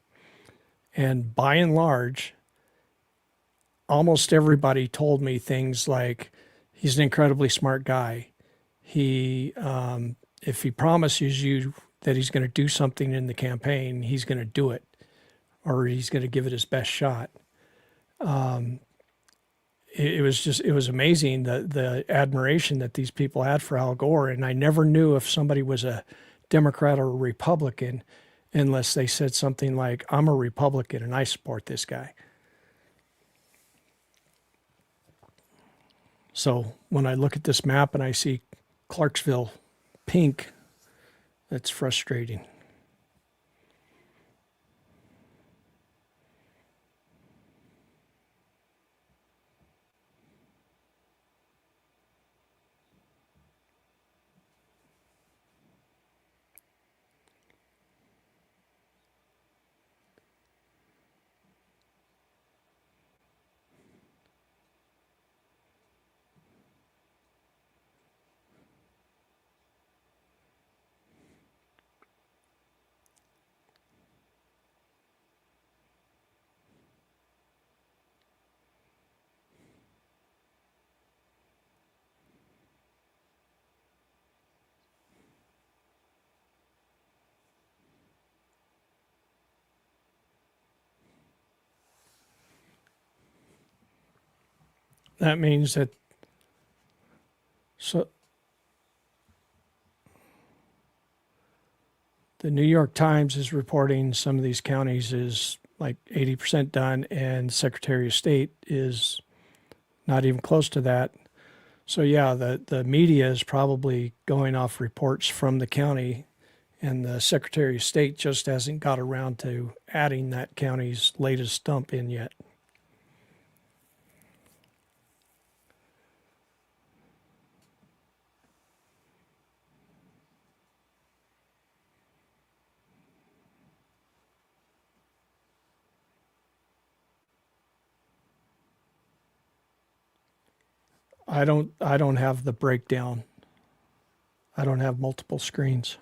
And by and large, almost everybody told me things like, he's an incredibly smart guy. If he promises you that he's going to do something in the campaign, he's going to do it, or he's going to give it his best shot. It was amazing the admiration that these people had for Al Gore. And I never knew if somebody was a Democrat or a Republican unless they said something like, I'm a Republican and I support this guy. So when I look at this map and I see Clarksville pink, that's frustrating. That means that so the New York Times is reporting some of these counties is like 80% done, and Secretary of State is not even close to that. So yeah, the media is probably going off reports from the county, and the Secretary of State just hasn't got around to adding that county's latest dump in yet. I don't have the breakdown. I don't have multiple screens.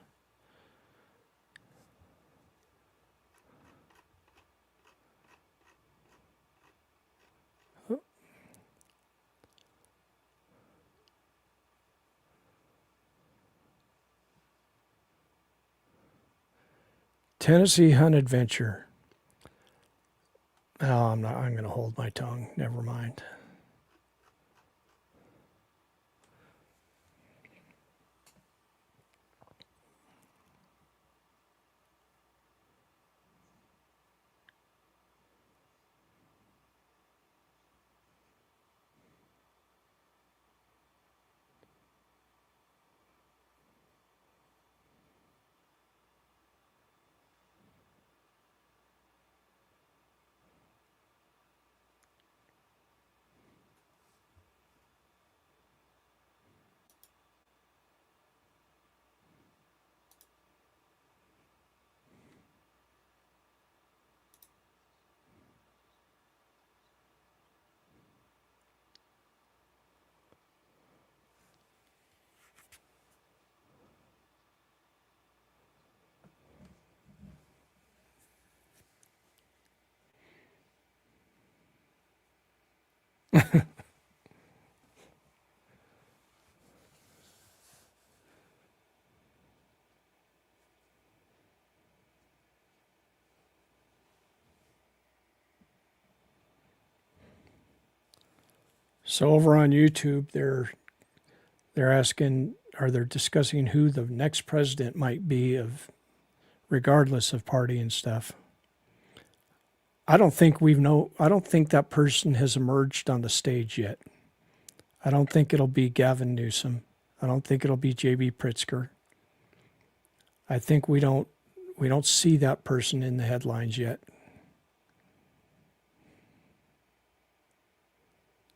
Tennessee Hunt Adventure. Oh, I'm going to hold my tongue. Never mind. So over on YouTube, they're asking, or they're discussing who the next president might be, of regardless of party and stuff. I don't think that person has emerged on the stage yet. I don't think it'll be Gavin Newsom. I don't think it'll be J.B. Pritzker. I think we We don't see that person in the headlines yet.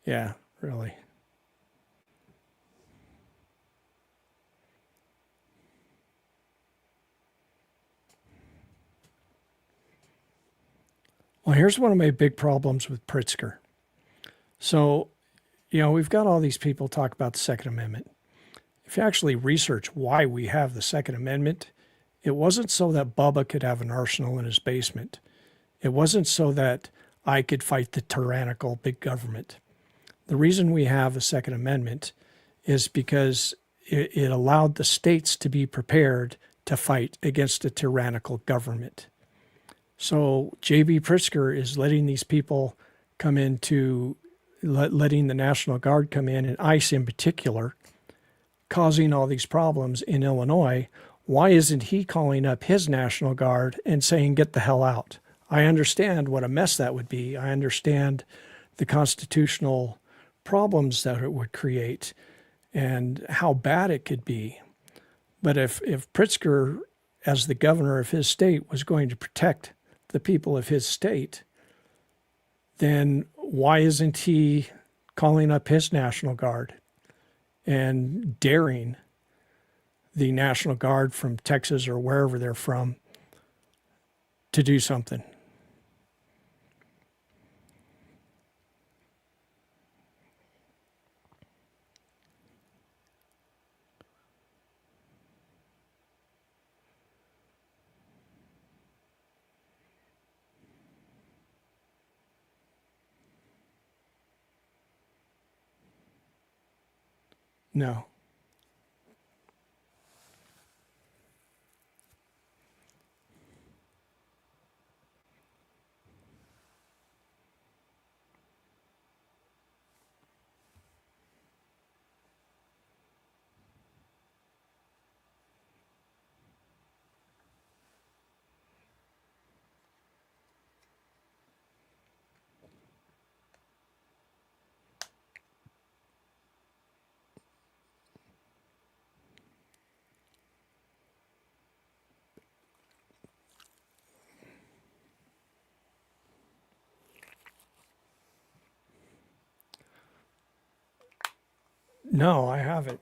Yeah, really. Well, here's one of my big problems with Pritzker. So, we've got all these people talk about the Second Amendment. If you actually research why we have the Second Amendment, it wasn't so that Bubba could have an arsenal in his basement. It wasn't so that I could fight the tyrannical big government. The reason we have a Second Amendment is because it allowed the states to be prepared to fight against a tyrannical government. So J.B. Pritzker is letting these people come into, letting the National Guard come in, and ICE in particular, causing all these problems in Illinois. Why isn't he calling up his National Guard and saying, get the hell out? I understand what a mess that would be. I understand the constitutional problems that it would create and how bad it could be. But if Pritzker, as the governor of his state, was going to protect the people of his state, then why isn't he calling up his National Guard and daring the National Guard from Texas or wherever they're from to do something? No. No, I haven't.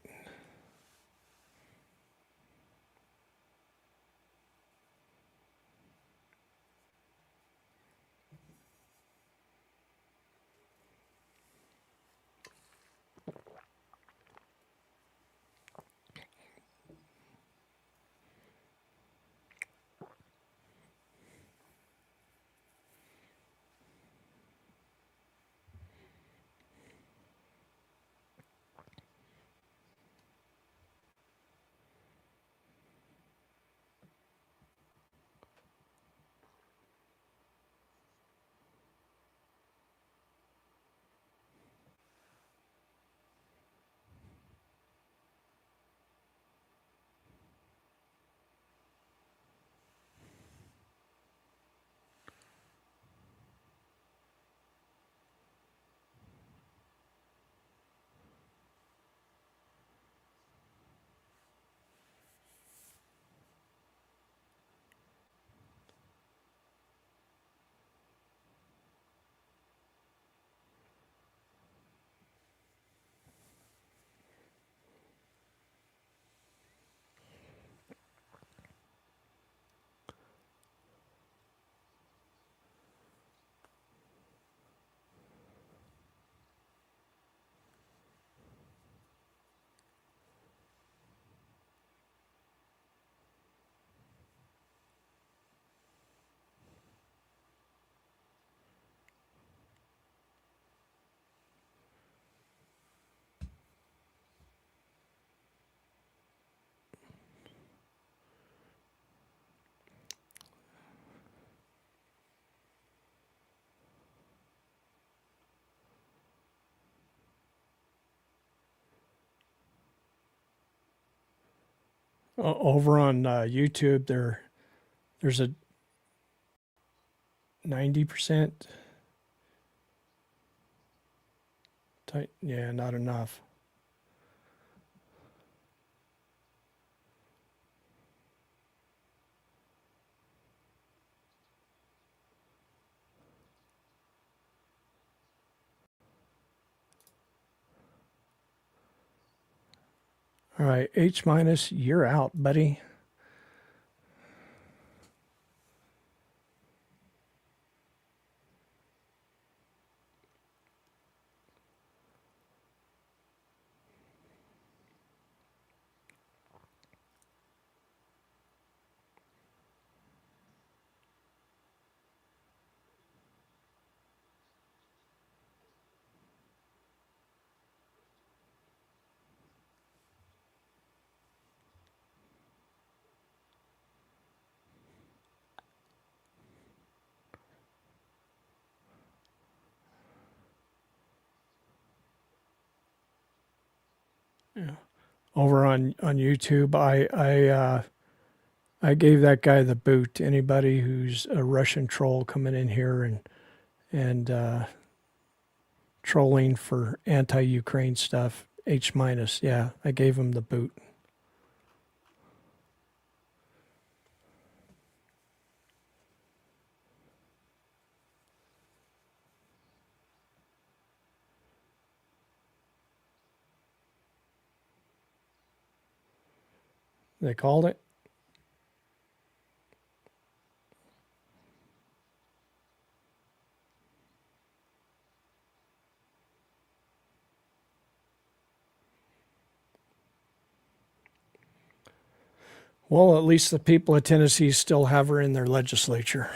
Over on YouTube, there's a 90%. Yeah, not enough. All right, H minus, you're out, buddy. Over on YouTube, I gave that guy the boot. Anybody who's a Russian troll coming in here and trolling for anti-Ukraine stuff, H minus, yeah, I gave him the boot. They called it. Well, at least the people of Tennessee still have her in their legislature.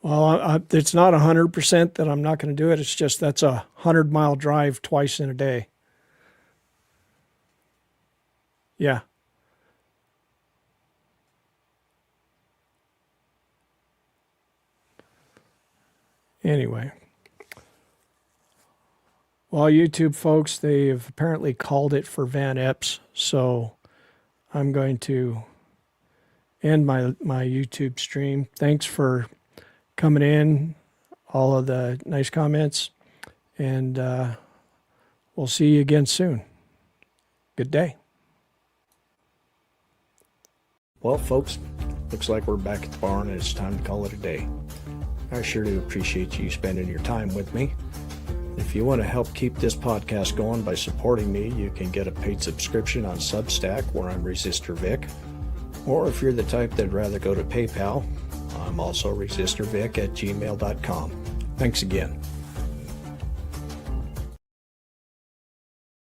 Well, it's not 100% that I'm not going to do it. It's just that's a 100-mile drive twice in a day. Yeah. Anyway. Well, YouTube folks, they've apparently called it for Van Epps, so I'm going to end my YouTube stream. Thanks for coming in, all of the nice comments, and we'll see you again soon. Good day. Well, folks, looks like we're back at the barn and it's time to call it a day. I sure do appreciate you spending your time with me. If you want to help keep this podcast going by supporting me, you can get a paid subscription on Substack, where I'm Resistor Vic. Or if you're the type that'd rather go to PayPal, I'm also resistorvic@gmail.com. Thanks again.